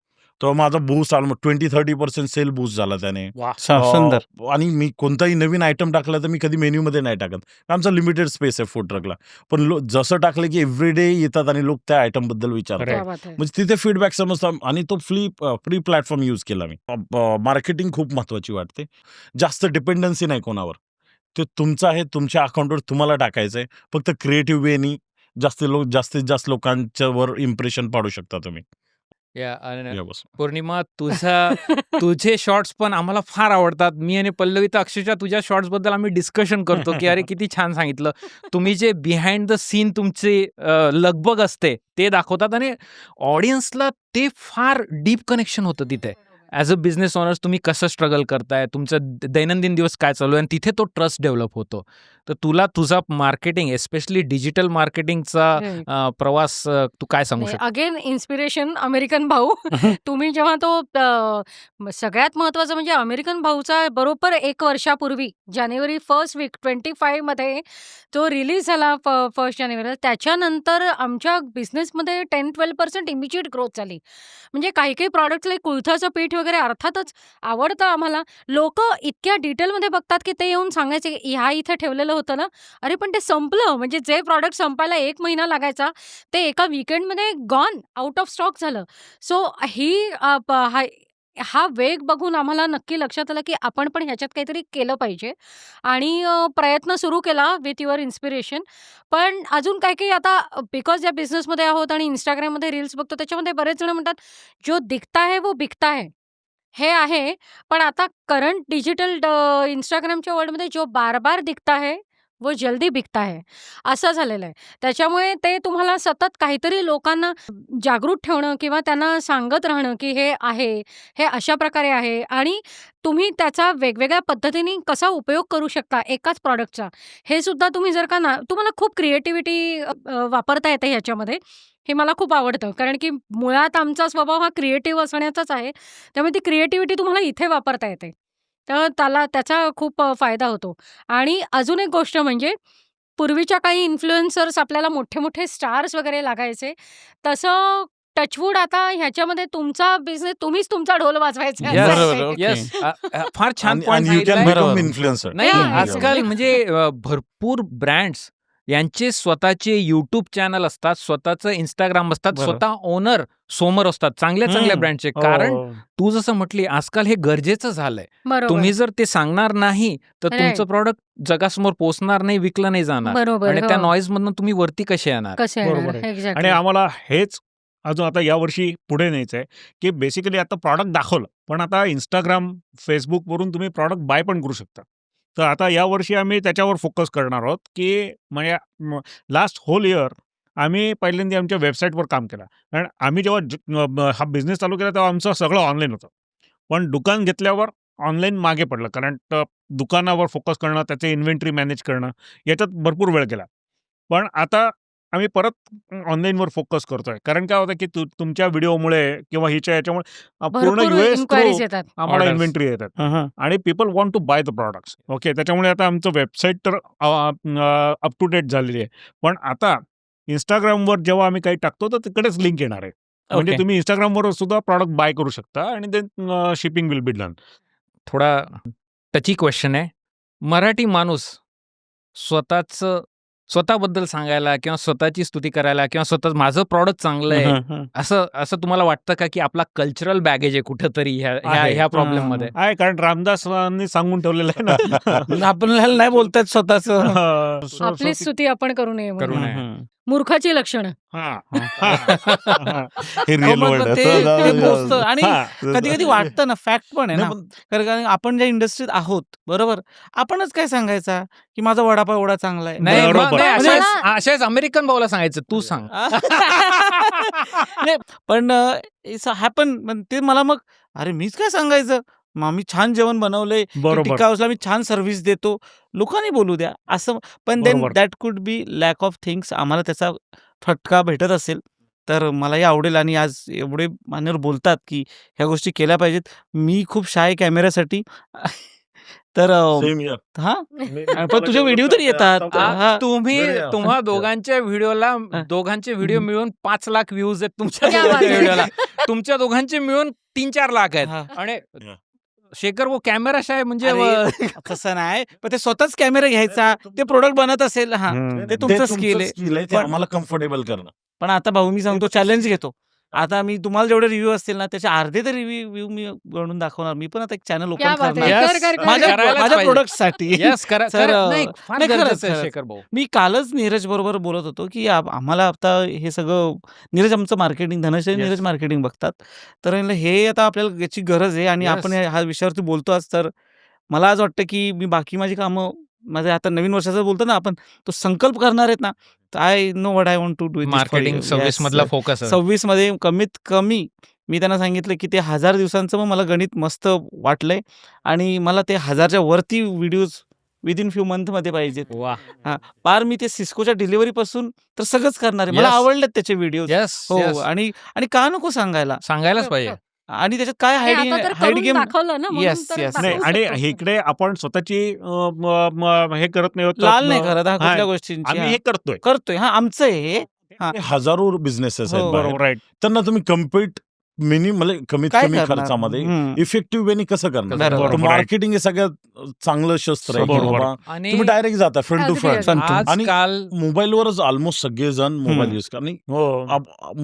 तर माझा बूस्ट ऑलमोस्ट 20-30% सेल बूस्ट झाला त्याने. सुंदर. आणि मी कोणताही नवीन आयटम टाकला तर मी कधी मेन्यूमध्ये नाही टाकत. आमचा लिमिटेड स्पेस आहे फूड ट्रकला. पण जसं टाकलं की एव्हरीडे येतात आणि लोक त्या आयटमबद्दल विचारतात. क्या बात है. म्हणजे तिथे फीडबॅक समजतात आणि तो फ्री प्लॅटफॉर्म यूज केला मी. मार्केटिंग खूप महत्त्वाची वाटते. जास्त डिपेंडन्सी नाही कोणावर. ते तुमचं आहे, तुमच्या अकाउंटवर तुम्हाला टाकायचं आहे. फक्त क्रिएटिव्ह वेनी जास्तीत जास्त लोकांच्यावर इम्प्रेशन पाडू शकता तुम्ही. आणि या बस. पौर्णिमा तुझे शॉर्ट्स पण आम्हाला फार आवडतात. मी आणि पल्लवी तर अक्षरशः तुझ्या शॉर्ट्सबद्दल आम्ही डिस्कशन करतो, की अरे किती छान सांगितलं. तुम्ही जे बिहाइंड द सीन तुमची लगबग असते ते दाखवतात आणि ऑडियन्सला ते फार डीप कनेक्शन होतं तिथे. ॲज अ बिझनेस ओनर्स तुम्ही कसं स्ट्रगल करताय, तुमचं दैनंदिन दिवस काय चालू आहे आणि तिथे तो ट्रस्ट डेव्हलप होतो. तर तुला तुझा मार्केटिंग एस्पेशली डिजिटल मार्केटिंगचा प्रवास तू काय सांगू शकतो? अगेन इन्स्पिरेशन अमेरिकन भाऊ. तुम्ही जेव्हा तो सगळ्यात महत्वाचं म्हणजे अमेरिकन भाऊचा बरोबर 1 वर्षापूर्वी जानेवारी 1st वीक 25 मध्ये तो रिलीज झाला 1 जानेवारीला. त्याच्यानंतर आमच्या बिझनेसमध्ये 10-12% इमिजिएट ग्रोथ झाली. म्हणजे काही प्रॉडक्ट्स लाईक कुळथाचं पीठ वगैरे अर्थातच आवडतं आम्हाला. लोकं इतक्या डिटेलमध्ये बघतात, की ते येऊन सांगायचे, की "ह्या इथे ठेवलेलं होतं ना, अरे पण ते संपलं." म्हणजे जे प्रॉडक्ट संपायला 1 महिना लागायचा, ते एका वीकेंडमध्ये गॉन, आउट ऑफ स्टॉक झालं. सो ही हा वेग बघून आम्हाला नक्की लक्षात आलं, की आपण पण ह्याच्यात काहीतरी केलं पाहिजे आणि प्रयत्न सुरू केला विथ युअर इन्स्पिरेशन. पण अजून काही-काही आता बिकॉज या बिझनेसमध्ये आहोत आणि Instagramमध्ये रील्स बघतो, त्याच्यामध्ये बरेच जण म्हणतात, "जो दिखता है वो बिकता है." हे आहे. पण आता करंट डिजिटल Instagramच्या वर्ल्डमध्ये जो बार-बार दिखता है, वो जल्दी बिकता है. असं झालेलं आहे. त्याच्यामुळे ते तुम्हाला सतत काहीतरी लोकांना जागृत ठेवणं किंवा त्यांना सांगत राहणं, की हे आहे, हे अशा प्रकारे आहे आणि तुम्ही त्याचा वेगवेगळ्या पद्धतीने कसा उपयोग करू शकता एकाच प्रॉडक्टचा, हे सुद्धा तुम्ही जर का ना तुम्हाला खूप क्रिएटिव्हिटी वापरता येते ह्याच्यामध्ये. हे मला खूप आवडतं. कारण की मुळात आमचा स्वभाव हा क्रिएटिव्ह असण्याचाच आहे. त्यामुळे ती क्रिएटिव्हिटी तुम्हाला इथे वापरता येते. तर त्याचा खूप फायदा होतो. आणि अजून एक गोष्ट म्हणजे पूर्वीच्या काही इन्फ्लुएन्सर्स आपल्याला मोठे-मोठे स्टार्स वगैरे लागायचे. तसं टचवूड आता ह्याच्यामध्ये तुमचा बिझनेस तुम्हीच तुमचा ढोल वाजवायचा आहे. Yes, असं बरोबर, आहे. ओके. येस. फार छान आणि पॉइंट यू कॅन सांगितलाय. बरोबर. Become influencer. नाही, Yeah, आजकाल exactly. म्हणजे भरपूर ब्रँड्स यांचे स्वतःचे YouTube चॅनल असतात, स्वतःचं Instagram असतात, बरोबर. स्वतः ओनर समोर असतात चांगल्या ब्रँडचे. कारण हो. तू जसं म्हटली आजकाल हे गरजेचं झालंय. बरोबर. तुम्ही जर ते सांगणार नाही, तर Right. तुमचं प्रॉडक्ट जगासमोर पोहोचणार नाही, विकलं नाही जाणार बरोबर. आणि त्या हो. नॉईजमधनं तुम्ही वरती कसे येणार? कसे बरोबर येणार? आहे. आणि एक्झॅक्टली. आम्हाला हेच अजून आता यावर्षी पुढे न्यायचं आहे, की बेसिकली आता प्रॉडक्ट दाखवलं, पण आता Instagram, Facebookवरून तुम्ही प्रॉडक्ट बाय पण करू शकता. तर आता यावर्षी आम्ही त्याच्यावर फोकस करणार आहोत, की म्हणजे लास्ट होल इयर आम्ही पहिल्यांदा आमच्या वेबसाईटवर काम केलं. कारण आम्ही जेव्हा हा बिझनेस चालू केला तेव्हा आमचं सगळं ऑनलाईन होतं. पण दुकान घेतल्यावर ऑनलाईन मागे पडलं. कारण दुकानावर फोकस करणं, त्याचे इन्व्हेंटरी मॅनेज करणं, याच्यात भरपूर वेळ गेला. पण आता आम्ही परत ऑनलाईनवर फोकस करतोय. कारण काय होतं, की तुमच्या व्हिडिओमुळे किंवा याच्यामुळे पूर्ण भरपूर US इन्क्वायरीज थ्रू येतात. आम्हाला Orders. इन्व्हेंटरी येतात. हां. आणि people want to buy the products. Okay. त्याच्यामुळे आता आमचं वेबसाईट तर अप टू डेट झालेली आहे. पण आता Instagramवर जेव्हा आम्ही काही टाकतो तर तिकडेच लिंक येणार आहे. म्हणजे ओके. तुम्ही Instagramवर सुद्धा प्रॉडक्ट बाय करू शकता आणि then shipping will be done. थोडा टची क्वेश्चन आहे. मराठी माणूस स्वतःबद्दल सांगायला किंवा स्वतःची स्तुती करायला किंवा स्वतः माझं प्रॉडक्ट चांगलं आहे, हं. असं तुम्हाला वाटतं का, की आपला कल्चरल बॅगेज आहे कुठेतरी आहे. ह्या प्रॉब्लेममध्ये? आहे, कारण रामदासांनी सांगून ठेवलेलं आहे ना. आपल्याला नाही बोलतायत स्वतःचं. आपली स्तुती आपण करू नये करू म्हणून. नये. मूर्खाची लक्षणं. हां. हे अहो, रिअल मग वर्ल्ड ते पोचतं आणि हां. कधी-कधी वाटतं ना, फॅक्ट पण आहे ना. कारण आपण ज्या इंडस्ट्रीत आहोत, बरोबर? आपणच काय सांगायचा, की माझा वडापाव एवढा चांगला आहे. नाही, बरोबर. नाही, मला- अशाच अमेरिकन भाऊला सांगायचं, तू सांग. नाही, पण हॅपन ते मला मग अरे मीच काय सांगायचं? मग मी छान जेवण बनवलंय, बरोबर. टिक्का हाऊसला मी छान सर्व्हिस देतो. लोकांनी बोलू द्या असं. पण देन बरोबर. That could be lack of things. आम्हाला त्याचा फटका भेटत असेल तर मलाही आवडेल. आणि आज एवढे मान्यवर बोलतात की ह्या गोष्टी केल्या पाहिजेत. मी खूप शाय कॅमेऱ्यासाठी. तर हां, पण तुझे व्हिडिओ तरी येतात. हां. तुम्हा दोघांच्या व्हिडिओला दोघांचे व्हिडिओ मिळून 5 लाख व्ह्यूज आहेत तुमच्या क्या बात दोघांच्या आहे. व्हिडिओला. तुमच्या दोघांचे मिळून 3-4 लाख आहेत. हां. आणि Yeah. शेखर वो कॅमेरा शाय म्हणजे अरे, तसं नाही. पण ते स्वतःच कॅमेरा घ्यायचा, ते प्रोडक्ट बनत असेल. हां, हम्म. ते तुमचं स्किल आहे. ते पण- आम्हाला कम्फर्टेबल करणं. पण आता भाऊ मी सांगतो चॅलेंज घेतो. आता मी तुम्हाला जेवढे रिव्ह्यू असतील ना, त्याचे अर्धे तरी रिव्ह्यू मी बनवून दाखवणार. मी पण आता एक चॅनल क्या ओपन बात आहे. करणार. Yes. कर, कर, कर, माझ्या कर. करायलाच माझ्या पाहिजे. प्रोडक्टसाठी. येस, तर, नाही, फार नाही, खरंच, गरजेचं आहे खरंच. शेखर भाऊ. मी कालच नीरज बरोबर बोलत होतो, की आम्हाला आता हे सगळं नीरज आमचं marketing, Dhanashree Yes. Neeraj marketing बघतात. तर म्हणलं हे आता आपल्याला याची गरज आहे आणि Yes. आपण ह्या विषयावरती बोलतो आज. तर मला आज वाटतं, की मी बाकी माझी कामं माझे आता नवीन वर्षाचं बोलतो ना आपण, तो संकल्प करणार आहेत ना, तर I know what I want to do. Marketing 26 मधला फोकस 26 मध्ये कमीत कमी मी त्यांना सांगितलं, की ते 1000 दिवसांचं मग मला गणित मस्त वाटलंय आणि मला ते 1000च्या वरती व्हिडिओज विदिन फ्यू मंथमध्ये पाहिजेत. वा पार मी ते सिस्कोच्या डिलिव्हरीपासून तर सगळंच करणार आहे. मला Yes. आवडलेत त्याचे व्हिडिओज. येस हो आणि आणि का नको सांगायला? सांगायलाच पाहिजे. आणि त्याच्यात काय हे आता तर हाईड करून गेम दाखवलं ना म्हणून येस तर येस नाही दाखवू आणि शकतो. इकडे आपण स्वतःची हे करत नाही आहोत, लाल नाही करत हा हा, कुठल्या गोष्टींची. आम्ही हा. हे करतोय. करतोय हा आमचं आहे हे. हा. हजारो बिझनेसेस आहेत हो, बाहेर. बरोबर राईट. त्यांना तुम्ही कम्प्लीट म्हणजे कमीत काय कमी करणार? खर्चामध्ये हम्म. इफेक्टिव्ह वेनी कसं करणार? बरोबर. तर बरोबर. मार्केटिंग हे सगळ्यात चांगलं शस्त्र आहे की बरोबर. बाबा आणि तुम्ही डायरेक्ट जाता front to Agree, front. agree. Front to- आणि आजकाल मोबाईलवरच ऑलमोस्ट सगळेजण मोबाईल हम्म. युज करणे. हो.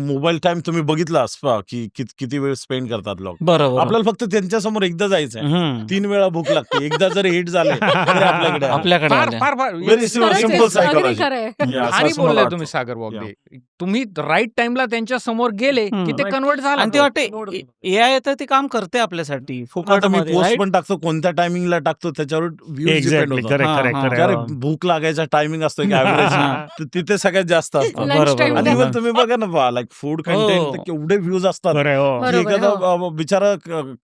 मोबाईल टाइम तुम्ही बघितलास पहा की किती वेळ स्पेंड करतात लोक. बरोबर. आपल्याला फक्त त्यांच्यासमोर एकदा जायचंय. हम्म. 3 वेळा भूक लागते. एकदा जर हिट झाले तरी आपल्याकडे आले. आपल्याकडे फार आल्या. फार फार Very yes, simple yes, खरंच yes. आहे, psychology. agree खरंय. Yeah, असं- आणि असं मला बोलले वाटतं. तुम्ही सागर बॉगदे तुम्ही राईट टाइमला त्यांच्या समोर गेले की हम्म. ते कन्वर्ट झालं. आणि ते वाटते एआय तर ते काम करते आपल्यासाठी आता मी फुकटमध्ये, पोस्ट right? पण टाकतो कोणत्या टायमिंगला टाकतो त्याच्यावर व्ह्यूज डिपेंड एक्झॅक्टली. होतात. करेक्ट हा, करेक्ट हा. करेक्ट. अरे भूक लागायचा टायमिंग असतो की ऍव्हरेज हा. तिथे सगळ्यात जास्त असतो. Lunch बरोबर, time आणि बरोबर. इव्हन तुम्ही बघा ना लाईक फूड कंटेंट हो. तर केवढे व्ह्यूज असतात खरं आहे, हो. की बरोबर, एखादा बिचारा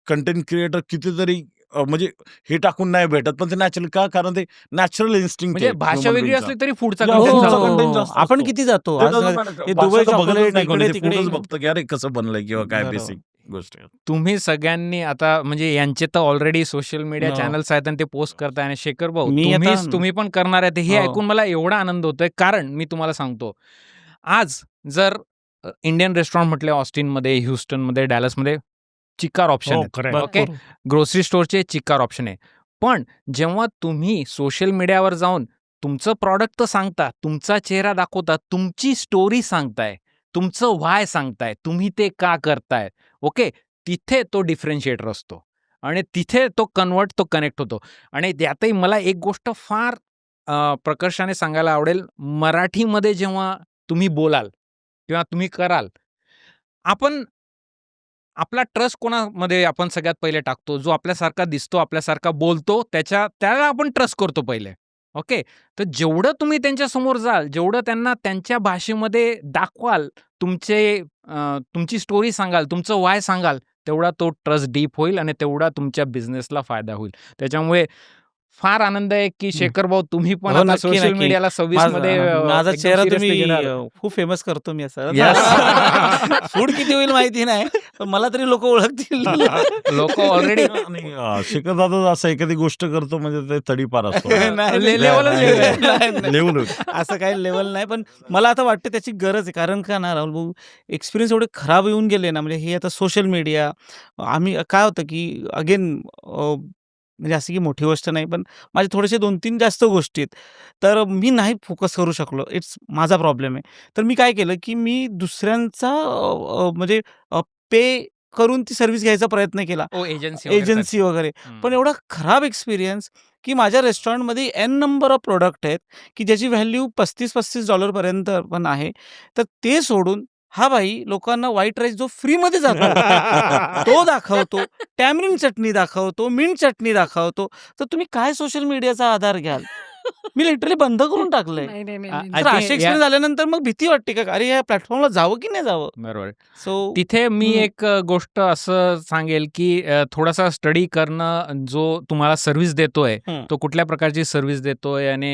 कंटेंट क्रिएटर कितीतरी म्हणजे हे टाकून नाही भेटत पण ते नॅचरल का कारण ते नॅचरल इन्स्टिंक्ट म्हणजे भाषा वेगळी असली तरी पुढचा हो, content हो, चालतो. content जास्त आपण असतो. किती जातो आज हे दुबई chocolate इकडे तिकडे बघतो की अरे कसं बनलंय किंवा काय बरोबर. बेसिक गोष्ट आहे. तुम्ही सगळ्यांनी आता म्हणजे यांचे तर ऑलरेडी सोशल मीडिया हो. चॅनल्स आहेत आणि ते पोस्ट करताय आणि शेखर भाऊ मी आता- तुम्ही पण करणार आहे हे हो. ऐकून मला एवढा आनंद होतोय कारण मी तुम्हाला सांगतो आज जर इंडियन रेस्टॉरंट म्हटले ऑस्टिनमध्ये ह्युस्टनमध्ये डॅलसमध्ये चिकार ऑप्शन हो, आहेत खरं आहे. ओके ग्रोसरी स्टोअरचे चिकार ऑप्शन आहे पण जेव्हा तुम्ही सोशल मीडियावर जाऊन तुमचं प्रॉडक्ट तर सांगता तुमचा चेहरा दाखवता तुमची स्टोरी सांगताय तुमचं व्हाय सांगताय तुम्ही ते का करताय ओके तिथे तो डिफरन्शिएटर असतो आणि तिथे तो कनेक्ट होतो आणि त्यातही मला एक गोष्ट फार प्रकर्षाने सांगायला आवडेल मराठीमध्ये जेव्हा तुम्ही बोलाल किंवा तुम्ही कराल आपण आपला ट्रस्ट कोणामध्ये आपण सगळ्यात पहिले टाकतो जो आपल्यासारखा दिसतो आपल्यासारखा बोलतो त्याला आपण ट्रस्ट करतो पहिले ओके तर जेवढं तुम्ही त्यांच्यासमोर जाल जेवढं त्यांना त्यांच्या भाषेमध्ये दाखवाल तुमची स्टोरी सांगाल तुमचं वाय सांगाल तेवढा तो ट्रस्ट डीप होईल आणि तेवढा तुमच्या बिझनेसला फायदा होईल त्याच्यामुळे फार आनंद आहे की शेखर भाऊ तुम्ही पण हो, आता नक्की, सोशल नक्की. मीडियाला 26 मध्ये माझा एकदम चेहरा seriously तुम्ही घेणार. खूप फेमस करतो मी असं Yes. फूड किती होईल माहिती नाही पण मला तरी लोक ओळखतील लोक ऑलरेडी आणि शिखर दादा असं एखादी गोष्ट करतो म्हणजे ते तडीपार असतो नाही, लेवलच नाही, वेगळं आहे. नाही, नाही. लेवल असं काही लेवल नाही पण मला आता वाटतं त्याची गरज आहे कारण का ना राहुल भाऊ एक्सपिरियन्स एवढे खराब येऊन गेले ना म्हणजे हे आता सोशल मीडिया आम्ही काय होतं की अगेन म्हणजे असं की मोठी गोष्ट नाही पण माझे थोडेसे 2-3 जास्त गोष्टी आहेत तर मी नाही फोकस करू शकलो इट्स माझा प्रॉब्लेम आहे तर मी काय केलं की मी दुसऱ्यांचा म्हणजे पे करून ती सर्व्हिस घ्यायचा प्रयत्न केला एजन्सी वगैरे पण एवढा खराब एक्सपिरियन्स की माझ्या रेस्टॉरंटमध्ये एन नंबर ऑफ प्रोडक्ट आहेत की ज्याची व्हॅल्यू $35-35 पर्यंत पण आहे तर ते सोडून हा भाई लोकांना व्हाईट राईस जो फ्रीमध्ये जातो तो दाखवतो टॅमरिन चटणी दाखवतो मिंट चटणी दाखवतो तर तुम्ही काय सोशल मीडियाचा आधार घ्याल मी लिटरली बंद करून टाकलंय नाही, नाही, नाही, आ- नाही. I तर think असे एक्सपिरियन्स झाल्यानंतर मग भीती वाटते का अरे या प्लॅटफॉर्मला जावं की नाही जावं बरोबर सो तिथे मी हम्म. एक गोष्ट असं सांगेल की थोडासा स्टडी करणं जो तुम्हाला सर्व्हिस देतोय हम्म. तो कुठल्या प्रकारची सर्व्हिस देतोय आणि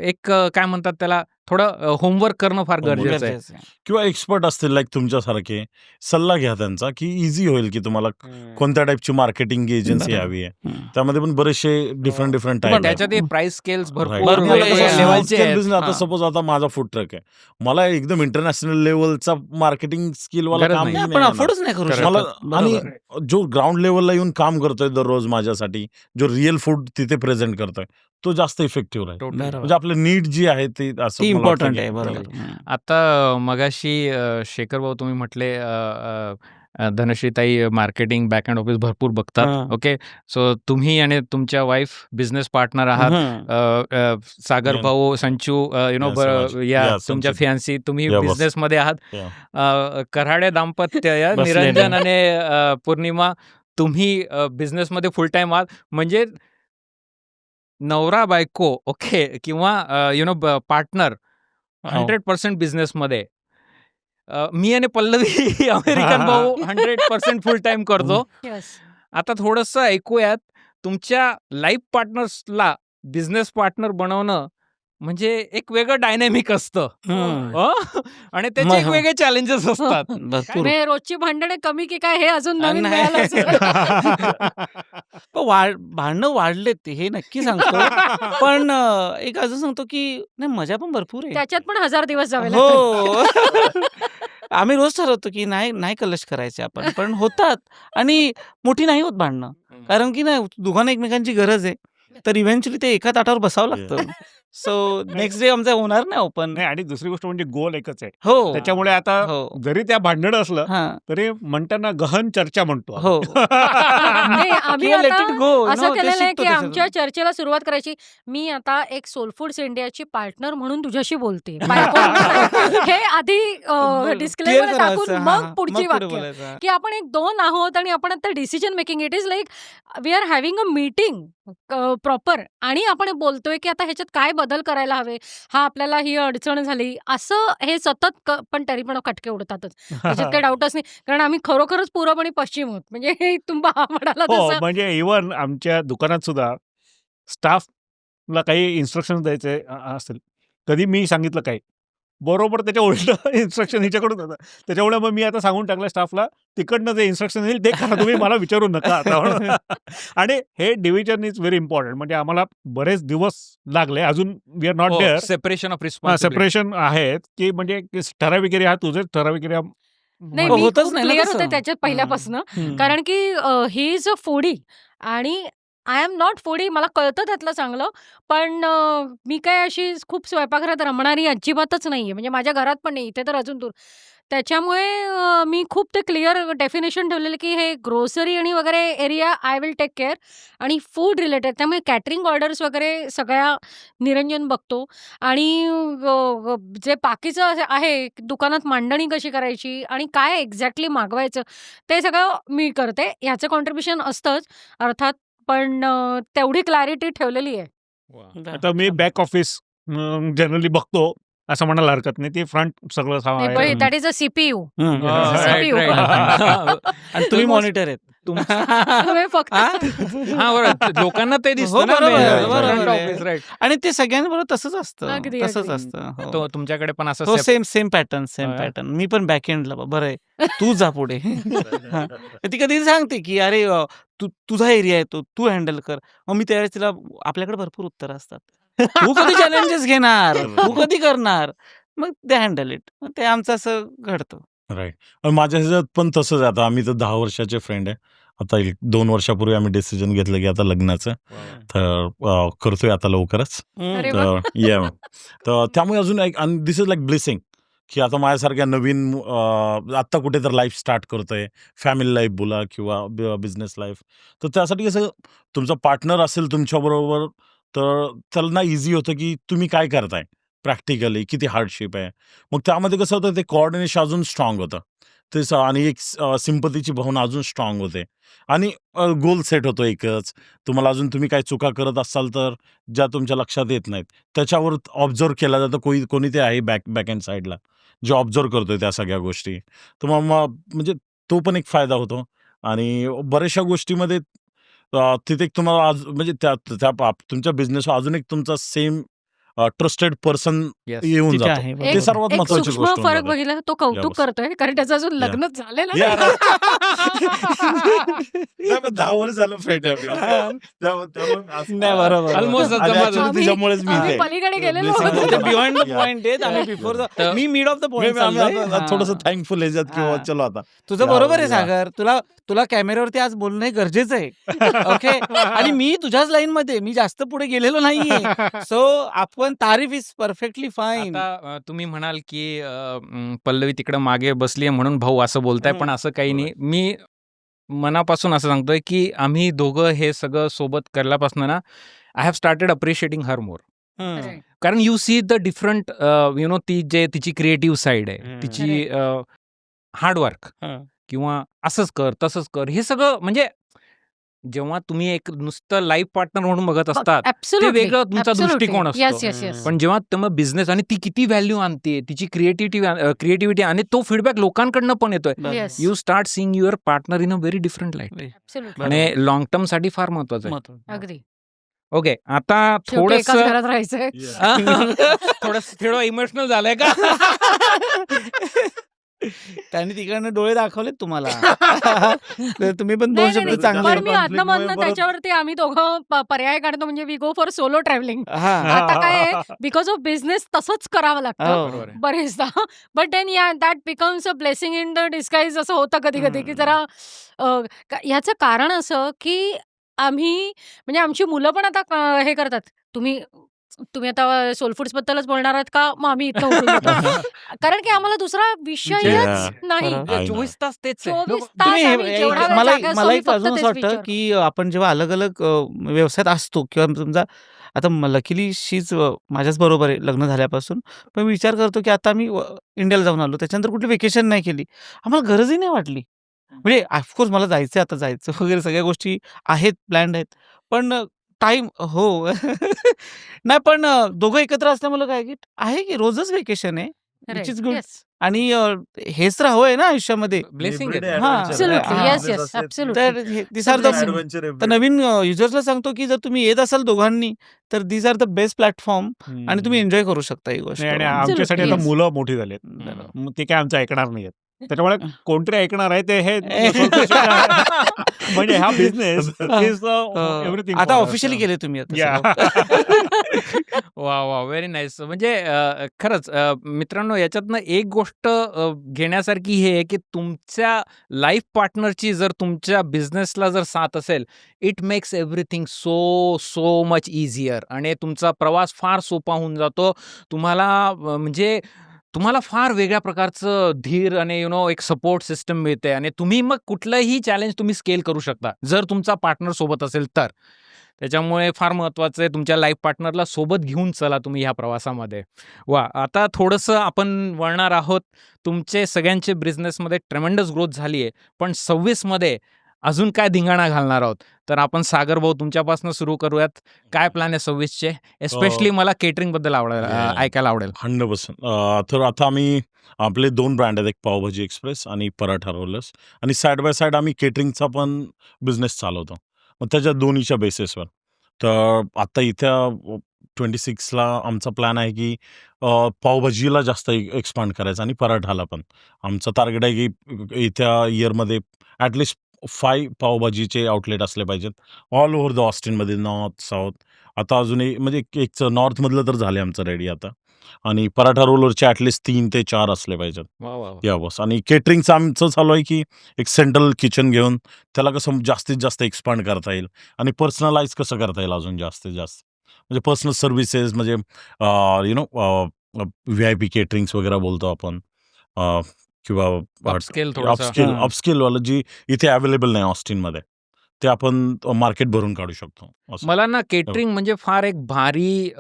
एक काय म्हणतात त्याला थोडं होमवर्क करणं फार Homework गरजेचं आहे गरजेचं आहे. किंवा एक्सपर्ट असतील लाईक तुमच्यासारखे सल्ला घ्या त्यांचा की इझी होईल की तुम्हाला कोणत्या टाईपची मार्केटिंग एजन्सी बरोबर. हवी आहे हम्म. त्यामध्ये पण बरेचसे डिफरंट पण टाईप त्याच्यात प्राइस स्केल्स भरपूर भरपूर वेगवेगळ्या आहे. लेवलचे आहेत. बिझनेस आता हां. सपोज आता माझा फूड ट्रक आहे मला एकदम इंटरनॅशनल लेवलचा मार्केटिंग स्किल वाला गरज काम नाही. नाही, नाही आपण येणार. अफोर्डच नाही करू Correct. मला शकत आणि बरोबर. जो ग्राउंड लेवलला येऊन काम करतोय दररोज माझ्यासाठी जो रिअल फूड तिथे प्रेझेंट करतोय तो जास्त इफेक्टिव्ह राहील Totally. बरोबर. म्हणजे आपलं नीड जी आहे ती असं ती मला वाटतं इम्पॉर्टंट की- आहे बरोबर हम्म. आता मगाशी शेखर भाऊ तुम्ही म्हटले धनश्रीताई मार्केटिंग बॅक अँड ऑफिस भरपूर बघतात हां. ओके सो तुम्ही आणि तुमच्या वाईफ बिझनेस पार्टनर आहात हम्म. सागर Yeah. भाऊ संचू Yeah, Samaj. या Yeah, तुमच्या Sanchu. फियांसी तुम्ही Yeah, boss. बिझनेस मध्ये आहात Yeah. कराडे दाम्पत्य या बसलेले. निरंजन आणि पौर्णिमा तुम्ही बिझनेस मध्ये फुल टाइम आहात म्हणजे नवरा बायको ओके किंवा पार्टनर हो. 100% बिझनेसमध्ये मी आणि पल्लवी अमेरिकन भाऊ 100% फुल टाइम करतो Yes. आता थोडंसं ऐकूयात तुमच्या लाईफ पार्टनर्सला बिझनेस पार्टनर बनवणं म्हणजे एक वेगळं डायनॅमिक असतं. आणि त्याचे एक मग वेगळे चॅलेंजेस असतात. भरपूर म्हणजे रोजची भांडणे कमी की काय हे अजून नवीन नाही. मिळालं असेल. पण भांडणं वाढलेत हे नक्की सांगतो. पण एक अजून सांगतो की नाही मजा पण भरपूर आहे. त्याच्यात पण 1000 दिवस जावे लागतात. हो. आम्ही रोज ठरवतो की नाही नाही कलश करायचे आपण. पण होतात आणि मोठी नाही होत भांडणं. कारण की नाही दोघांना एकमेकांची गरज आहे. तर इव्हेंच्युअली ते एका ताटावर बसावं लागतं. सो नेक्स्ट डे आमचं होणार नाही ओपन. नाही आणि दुसरी गोष्ट म्हणजे गोल एकच आहे. हो. त्याच्यामुळे आता हो. जरी त्या भांडणं असलं हां. तरी म्हणताना गहन चर्चा म्हणतो हो. नाही, आम्ही किंवा let आता it go, असं no, ते केलेलं आहे शिकतो की आमच्या त्याच्यातून. चर्चेला सुरुवात करायची. मी आता एक सोल फूड्स इंडियाची पार्टनर म्हणून तुझ्याशी बोलते. बायको म्हणून हे आधी क्लिअर डिस्क्लेमर करायचं. टाकून हां, मग हां. पुढची मग पुढे वाक्य बोलायचं. की आपण एक 2 आहोत आणि आपण आता decision making. It is like we are having a meeting proper आणि आपण बोलतोय की आता ह्याच्यात काय बदल करायला हवे. हा आपल्याला ही अडचण झाली असं हे सतत पण तरी पण खटके उडतातच. त्याच्यात काही डाऊटच नाही. कारण आम्ही खरोखरच पूर्वपणे पश्चिम आहोत. म्हणजे हे तुम्ही म्हणाला हो तसं. म्हणजे इव्हन आमच्या दुकानात सुद्धा स्टाफला काही इन्स्ट्रक्शन द्यायचे असेल कधी मी सांगितलं काही बरोबर त्याच्या उलट इन्स्ट्रक्शन हिच्याकडून होतं. त्याच्यामुळे मग मी आता सांगून टाकलं स्टाफला तिकडनं जे इन्स्ट्रक्शन येईल ते करा तुम्ही मला विचारू नका आता म्हणून. आणि हे डिव्हिजन इज व्हेरी इम्पॉर्टंट. म्हणजे आम्हाला बरेच दिवस लागले अजून we are not there. Separation of responsibility. Separation आहेत की म्हणजे ठराविक एरिया हा तुझे ठराविक एरिया नाही, हो, मी होतच खूप नाही ना क्लिअर तसं. होते त्याच्यात पहिल्यापासून. हं. कारण की ही इज अ फूडी आणि आय एम नॉट फूडी. मला कळतं त्यातलं चांगलं. पण मी काय अशी खूप स्वयंपाकघरात रमणारी अजिबातच नाहीये. म्हणजे माझ्या घरात पण नाही. इथे तर अजून दूर. त्याच्यामुळे मी खूप ते क्लिअर डेफिनेशन ठेवलेलं की हे ग्रोसरी आणि वगैरे area I will take care आणि फूड रिलेटेड. त्यामुळे कॅटरिंग ऑर्डर्स वगैरे सगळ्या निरंजन बघतो आणि जे बाकीचं आहे दुकानात मांडणी कशी करायची आणि काय एक्झॅक्टली मागवायचं ते सगळं मी करते. ह्याचं कॉन्ट्रिब्युशन असतंच अर्थात. पण तेवढी क्लॅरिटी ठेवलेली आहे. आता मी बॅक ऑफिस जनरली बघतो असं म्हणायला हरकत नाही. ते फ्रंट सगळं नाही, पण दॅट इज अ सीपीयू. हं. Right, CPU. right. आणि तुम्ही मॉनिटर आहेत. तुम्ही फक्त हा बरोबर लोकांना ते हो, दिसतं ना बरोबर आहे, front बरोबर आहे. office, right. आणि ते सगळ्यांबरोबर तसंच असतं. अगदी, तसंच अगदी. असतं. हो. तो तुमच्याकडे पण असं हो सेम सेम पॅटर्न हा. पॅटर्न. मी पण बॅक एंडला बरं आहे. तू जा पुढे. हां. ती कधी सांगते की अरे तुझा एरिया आहे तो तू हँडल कर. मग मी त्यावेळेस तिला आपल्याकडे भरपूर उत्तरं असतात. तू कधी चॅलेंजेस घेणार? तू कधी करणार? मग ते हँडल इट. मग ते आमचं असं घडतं. राईट. आणि माझ्या ह्याच्यात पण तसंच आहे. आता आम्ही तर 10 वर्षाचे फ्रेंड आहे. आता 2 वर्षापूर्वी आम्ही डिसिजन घेतलं की आता लग्नाचं तर करतोय आता लवकरच. अरे हं. वा. तर या तर त्यामुळे अजून एक आणि दिस इज लाईक ब्लेसिंग की आता माझ्यासारख्या नवीन आत्ता कुठे तर लाईफ स्टार्ट करतोय. फॅमिली लाईफ बोला किंवा बिझनेस लाईफ. तर त्यासाठी कसं तुमचा पार्टनर असेल तुमच्याबरोबर तर त्यांना इझी होतं की तुम्ही काय करताय प्रॅक्टिकली किती हार्डशिप आहे. मग त्यामध्ये कसं होतं ते कोऑर्डिनेशन अजून स्ट्रॉंग होतं. आणि एक सिंपतीची भावना अजून स्ट्रॉंग होते आणि गोल सेट होतो एकच. तुम्हाला अजून तुम्ही काही चुका करत असाल तर ज्या तुमच्या लक्षात येत नाहीत त्याच्यावर ऑब्झर्व केला जातं. कोणी ते आहे बॅक एंड साईडला जे ऑब्झर्व करतोय त्या सगळ्या गोष्टी. तर मग म्हणजे तो पण एक फायदा होतो आणि बऱ्याचशा गोष्टीमध्ये तिथे एक तुम्हाला म्हणजे तुमच्या बिझनेसवर अजून एक तुमचा सेम ट्रस्टेड पर्सन Yes. येऊन तिथे जातो. आहे, ते बरोबर. सर्वात एक महत्वाची सूक्ष्म गोष्ट होऊन फरक जाते. बघितला तो कौतुक यावर. करतोय कारण त्याचं अजून या. लग्नच झालेलं या. नाही. नाही, पण 10 वर्ष झालं फ्रेंड आहे आम्ही. नाही, बरोबर. Almost आणि जमा actually झालं. त्याच्यामुळेच मी आम्ही इथे. पलीकडे गेलेलो Blessing आहोत. होतं. बियॉन्ड द या. पॉइंट आहेत. आम्ही बिफोर तर- मी मिड ऑफ द पॉइंट आम्ही थोडंसं थँकफुल ह्याच्यात किंवा हां. चलो आता तुझं या, बरोबर आहे या. सागर. तुला कॅमेऱ्यावरती आज बोलणं हे गरजेचं आहे. ओके. आणि मी तुझ्याच लाईन मध्ये मी जास्त पुढे गेलेलो नाहीये. सो आपण तारीफ इज परफेक्टली फाईन. आता तुम्ही म्हणाल की पल्लवी तिकडे मागे बसलीये म्हणून भाऊ असं बोलताय पण असं काही नाही. मी मनापासून असं सांगतोय की आम्ही दोघं हे सगळं सोबत करल्यापासून ना I have started appreciating her more. Right. कारण यू सी द डिफरंट ती जे तिची क्रिएटिव्ह साईड आहे हम्म. तिची हार्डवर्क किंवा असंच कर तसंच कर हे सगळं म्हणजे जेव्हा तुम्ही एक नुसतं लाईफ पार्टनर म्हणून बघत असतात ते वेगळं तुमचा दृष्टिकोन येस असतो. Yes yes. पण जेव्हा तुम्ही बिझनेस आणि ती किती व्हॅल्यू आणते तिची क्रिएटिव्हिटी आणि तो फीडबॅक लोकांकडनं पण येतोय. Yes. You start seeing your partner in a very different light absolutely. आणि लॉंग टर्म साठी फार महत्वाचं आहे. अगदी. ओके. आता शेवटी एकाच थोडंसं घरात राहायचंय. थोडं इमोशनल झालंय का? त्यांनी तिकडनं डोळे दाखवलेत तुम्हाला. तर तुम्ही पण 2 नाही, नाही, शब्द नाही. चांगले पण मी अधनं-मधनं त्याच्यावरती आम्ही दोघं पर्याय काढतो म्हणजे we go for solo travelling. हां. आता काय आहे बिकॉज ऑफ बिझनेस तसंच करावं लागतं हो. बरोबर आहे. बरेचदा. But then that becomes a blessing in the disguise असं होतं कधी-कधी, की जरा ह्याचं कारण असं, की आम्ही म्हणजे आमची मुलं पण आता हे करतात. तुम्ही तुम्ही आता सोल फूड्सबद्दलच बोलणार आहात का? मग आम्ही इथनं उठून देतो. कारण की आम्हाला दुसरा विषयच Yeah. नाही. खरं. I know. 24 तास तेच आहे. 24 तुम्ही तास आम्ही जेवढा वेळ मला जागे असतो, मला आम्ही एक अजून फक्त असं तेच वाटतं, विचारतो. की आपण जेव्हा अलग-अलग व्यवसायात असतो किंवा समजा आता लकीली शीच माझ्याच बरोबर आहे लग्न झाल्यापासून. पण मी विचार करतो, की आता मी इंडियाला जाऊन आलो. त्याच्यानंतर कुठली व्हेकेशन नाही केली. आम्हाला गरजही नाही वाटली. म्हणजे ऑफकोर्स मला जायचंय, आता जायचं वगैरे सगळ्या गोष्टी आहेत, प्लॅन्ड आहेत. पण टाईम हो. नाही पण दोघं एकत्र असल्यामुळे काय की आहे की रोजच व्हेकेशन आहे. Which is good. येस. आणि हेच तर हवंय ना आयुष्यामध्ये. ब्लेसिंग आहे. Everyday हां. adventure आहे. Absolutely. हां. Yes, yes. Absolutely. तर this are the Blessing. Adventure तर everyday. नवीन युजर्सला सांगतो, की जर तुम्ही येत असाल दोघांनी, तर these are the best platform आणि तुम्ही एन्जॉय करू शकता ही गोष्ट. नाही आणि Absolutely, आमच्यासाठी आता yes. मुलं मोठी झालीत. बरोबर. मग ते काय आमचं ऐकणार नाहीयेत. त्याच्यामुळे कोणतरी ऐकणार आहे ते हे म्हणजे हा बिझनेस इज एव्हरीथिंग. आता ऑफिशियली केले तुम्ही आता सगळं. वा वा व्हेरी नाईस. म्हणजे खरंच मित्रांनो याच्यातनं एक गोष्ट घेण्यासारखी हे आहे की तुमच्या लाईफ पार्टनरची जर तुमच्या बिझनेसला जर साथ असेल, it makes everything so much easier आणि तुमचा प्रवास फार सोपा होऊन जातो. तुम्हाला म्हणजे तुम्हाला फार वेगळ्या प्रकारचं धीर आणि एक सपोर्ट सिस्टम मिळते आणि तुम्ही मग कुठलंही चॅलेंज तुम्ही स्केल करू शकता जर तुमचा पार्टनर सोबत असेल तर. त्याच्यामुळे फार महत्त्वाचं आहे तुमच्या लाईफ पार्टनरला सोबत घेऊन चला तुम्ही ह्या प्रवासामध्ये. वा, आता थोडंसं आपण वळणार आहोत. तुमचे सगळ्यांचे बिझनेसमध्ये ट्रेमेंडस ग्रोथ झाली आहे, पण 26मध्ये अजून काय धिंगाणा घालणार आहोत. तर आपण सागर भाऊ तुमच्यापासून सुरू करूयात. काय प्लॅन आहे 26चे? एस्पेशली मला केटरिंगबद्दल ऐकायला आवडेल. 100%. तर आता आम्ही आपले 2 ब्रँड आहेत. एक पावभाजी एक्सप्रेस आणि पराठा रोलर्स आणि साइड बाय साइड आम्ही केटरिंगचा पण बिझनेस चालवतो. मग त्याच्या दोन्हीच्या बेसिसवर. तर आता इथं 26ला आमचा प्लॅन आहे की पावभाजीला जास्त एक्सपांड करायचं आणि पराठाला पण. आमचं टार्गेट आहे की इथ्या इयरमध्ये ॲटलिस्ट 5 पावभाजीचे आउटलेट असले पाहिजेत. ऑल ओव्हर द ऑस्टिनमध्ये, नॉर्थ, साऊथ. आता अजूनही म्हणजे एक नॉर्थमधलं तर झालं आमचं रेडी आता. आणि पराठा रोलरचे ॲटलिस्ट 3 ते 4 असले पाहिजेत. वा वा वा. या बस. आणि केटरिंगचं आमचं चालू आहे की एक सेंट्रल किचन घेऊन त्याला कसं जास्तीत जास्त एक्सपांड करता येईल आणि पर्सनलाइज कसं करता येईल अजून जास्तीत जास्त. म्हणजे पर्सनल सर्व्हिसेस म्हणजे VIP केटरिंग्स वगैरे बोलतो आपण. किंवा Upscale थोडंसं. हां. अपस्केलवालं जी इथे अवेलेबल नाही ऑस्टिनमध्ये, ते आपण मार्केट भरून काढू शकतो असं. मला ना केटरिंग म्हणजे फार एक भारी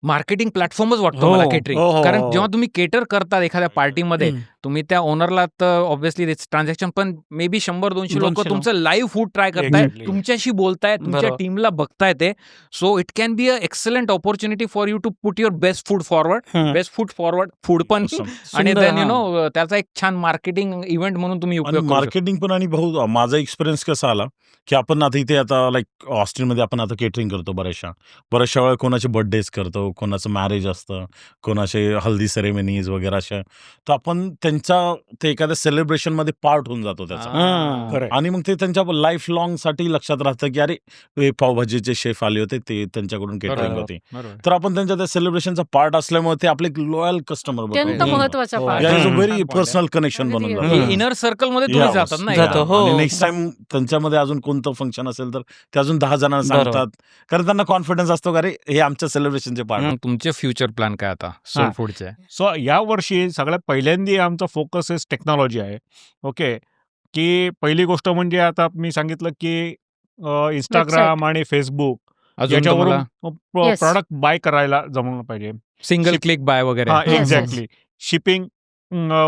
मार्केटिंग प्लॅटफॉर्मच वाटतो मला हो, केटरिंग. हो, हो, कारण हो. जेव्हा तुम्ही केटर करतात एखाद्या पार्टीमध्ये, हं. तुम्ही त्या ओनरला तर ऑब्व्हियसली ट्रान्झॅक्शन पण मे बी 100-200 लोक 200 तुमचं लाईव्ह फूड ट्राय करतायत, Exactly. तुमच्याशी बोलतायत, तुमच्या बरोबर. टीमला बघताय ते. So it can be a excellent opportunity for you to put your best food forward. हं. बेस्ट फूड फॉरवर्ड, फूड पण Awesome. आणि सुंदर, देन हां. त्याचा एक छान मार्केटिंग इव्हेंट म्हणून तुम्ही आणि उपयोग करू शकता. मार्केटिंग पण. आणि भाऊ माझा एक्सपिरियन्स कसा आला की आपण आता इथे आता लाईक ऑस्टिनमध्ये आपण आता केटरिंग करतो बऱ्याचशा वेळा कोणाचे बर्थडेज करतो, कोणाचं मॅरेज असतं, कोणाचे हल्दी सेरेमनीज वगैरे अशा. तर आपण ते एखाद्या सेलिब्रेशनमध्ये पार्ट होऊन जातो त्याचा. हां. खरंय. आणि मग ते त्यांच्या लाईफ लॉंग साठी लक्षात राहतं की अरे हे पावभाजीचे शेफ आले होते, ते त्यांच्याकडून केटरिंग बरोबर. होती. बरोबर. तर आपण त्यांच्या त्या सेलिब्रेशनचा पार्ट असल्यामुळे ते आपले लॉयल कस्टमर अत्यंत हं. महत्वाचा हो. पार्ट या इज अ हं. Very point personal connection Really बनून आहे. जातं. इनर सर्कलमध्ये तुम्ही Yeah, जातात ना. जातो, या. हो. आणि नेक्स्ट टाइम त्यांच्यामध्ये अजून कोणतं फंक्शन असेल तर ते अजून 10 जणांना बरोबर. सांगतात. कारण त्यांना कॉन्फिडन्स असतो का अरे हे आमच्या सेलिब्रेशनचे पार्ट. मग तुमचे फ्युचर प्लॅन काय आता सोल हां. फूडचे? सो या वर्षी सगळ्यात पहिल्यांदा आमचा फोकस इज टेक्नॉलॉजी आहे. ओके. की पहिली गोष्ट म्हणजे आता मी सांगितलं की इंस्टाग्राम आणि फेसबुक अजून याच्यावरून तुम्हाला Yes. प्रॉडक्ट बाय करायला जमलं पाहिजे. सिंगल शिप- क्लिक बाय वगैरे. हा Yes, yes. एक्झॅक्टली. शिपिंग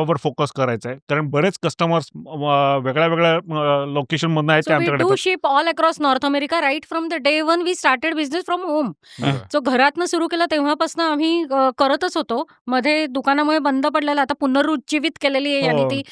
वर फोकस करायचा आहे. कारण बरेच कस्टमर्स वेगळ्या वेगळ्या लोकेशनमधनं आहेत ते सो वी आमच्याकडे डू येतात. Ship all across North America right from the day one we started business from home. बरं. जो घरातनं सुरू केलं तेव्हापासून आम्ही करतच होतो. मध्ये दुकानामुळे बंद पडलेलं आता पुनरुज्जीवित केलेली आहे यांनी हो. ती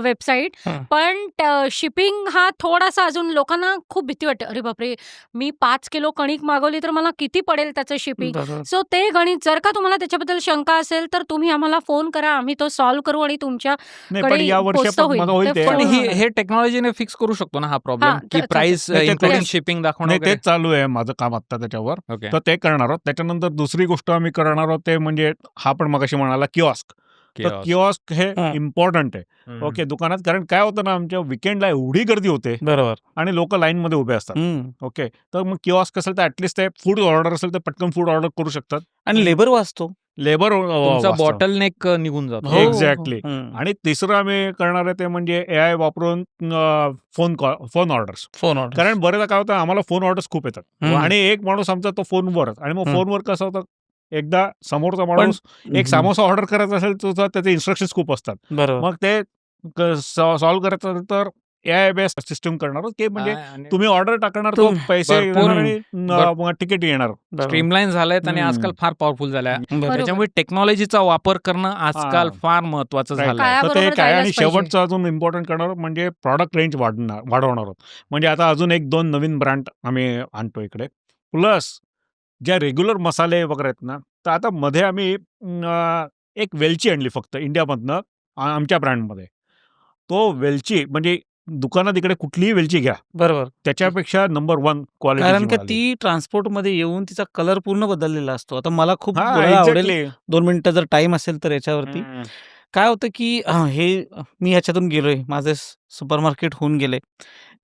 वेबसाईट. हं. पण शिपिंग हा थोडासा अजून लोकांना खूप भीती वाटते. अरे बापरे, मी 5 किलो कणिक मागवली तर मला किती पडेल त्याचं शिपिंग. बरोबर. सो ते गणित जर का तुम्हाला त्याच्याबद्दल शंका असेल तर तुम्ही आम्हाला फोन करा, आम्ही तो सॉल्व्ह करू आणि नाही पण तुमच्याकडे या वर्षी पोचतं आपण माझं होईल होईल. ते ते पण फोन हे टेक्नॉलॉजीने फिक्स करू शकतो ना हा प्रॉब्लेम, हां, की तर- प्राइस नाही, ते इन्क्लुडिंग Yes. शिपिंग दाखवणं नाही वगैरे? तेच चालू आहे माझं काम आता त्याच्यावर. ओके. तर ते करणार आहोत. त्याच्यानंतर दुसरी गोष्ट आम्ही करणार आहोत ते म्हणजे हा पण मगाशी म्हणाला किऑस्क. तर Kiosk. किऑस्क हे हां. इम्पॉर्टंट आहे. हम्म. ओके दुकानात कारण काय होतं ना आमच्या विकेंडला एवढी गर्दी होते बरोबर. आणि लोक लाईनमध्ये उभे असतात. ओके तर मग किऑस्क असेल तर ऍटलिस्ट ते फूड ऑर्डर असेल तर पटकन फूड ऑर्डर करू शकतात. आणि लेबर वाचतो. लेबर तुमचा बॉटल नेक निघून जातो. हो. एक्झॅक्टली. हं. आणि तिसरं आम्ही करणार आहे ते म्हणजे AI वापरून फोन ऑर्डर्स. Phone order. कारण बरेचदा काय होतं आम्हाला फोन ऑर्डर्स खूप येतात हम्म. आणि एक माणूस आमचा तो फोनवरच आणि मग हम्म. फोनवर कसं होतं एकदा समोरचा माणूस एक सामोसा ऑर्डर करायचा असेल तर त्याचे इन्स्ट्रक्शन्स खूप असतात. बरोबर. मग ते सॉल्व्ह करायचं असेल तर AI बेस्ड सिस्टम करणार आहोत की म्हणजे आणि तुम्ही ऑर्डर टाकणार तो पैसे भरपूर येणार आणि मग तिकीट येणार. बरोबर. स्ट्रीमलाईन झालेत आणि हम्म. आजकाल फार पॉवरफुल झाल्या. बरोबर. त्याच्यामुळे टेक्नॉलॉजीचा वापर करणं आजकाल हां. फार महत्वाचं Right. झालंय. काय- तर ते काळाबरोबर एक आहे आणि जायलाच पाहिजे. शेवटचं अजून इम्पॉर्टंट करणार म्हणजे प्रॉडक्ट रेंज वाढवणार आहोत. म्हणजे आता अजून 1-2 नवीन ब्रँड आम्ही आणतो इकडे. प्लस ज्या रेग्युलर मसाले वगैरे आहेत ना तर आता मध्ये आम्ही एक वेलची आणली फक्त इंडियामधनं आमच्या ब्रँडमध्ये. तो वेलची म्हणजे दुकानात इकडे कुठलीही वेलची घ्या बरोबर. त्याच्यापेक्षा नंबर 1 क्वालिटी. कारण का ती ट्रान्सपोर्टमध्ये येऊन तिचा कलर पूर्ण बदललेला असतो. आता मला खूप बोलायला आवडेल एक्झॅक्टली. 2 मिनिटं जर टाइम असेल तर याच्यावरती. काय होतं की हे मी ह्याच्यातून गेलोय. माझे सुपरमार्केट होऊन गेले.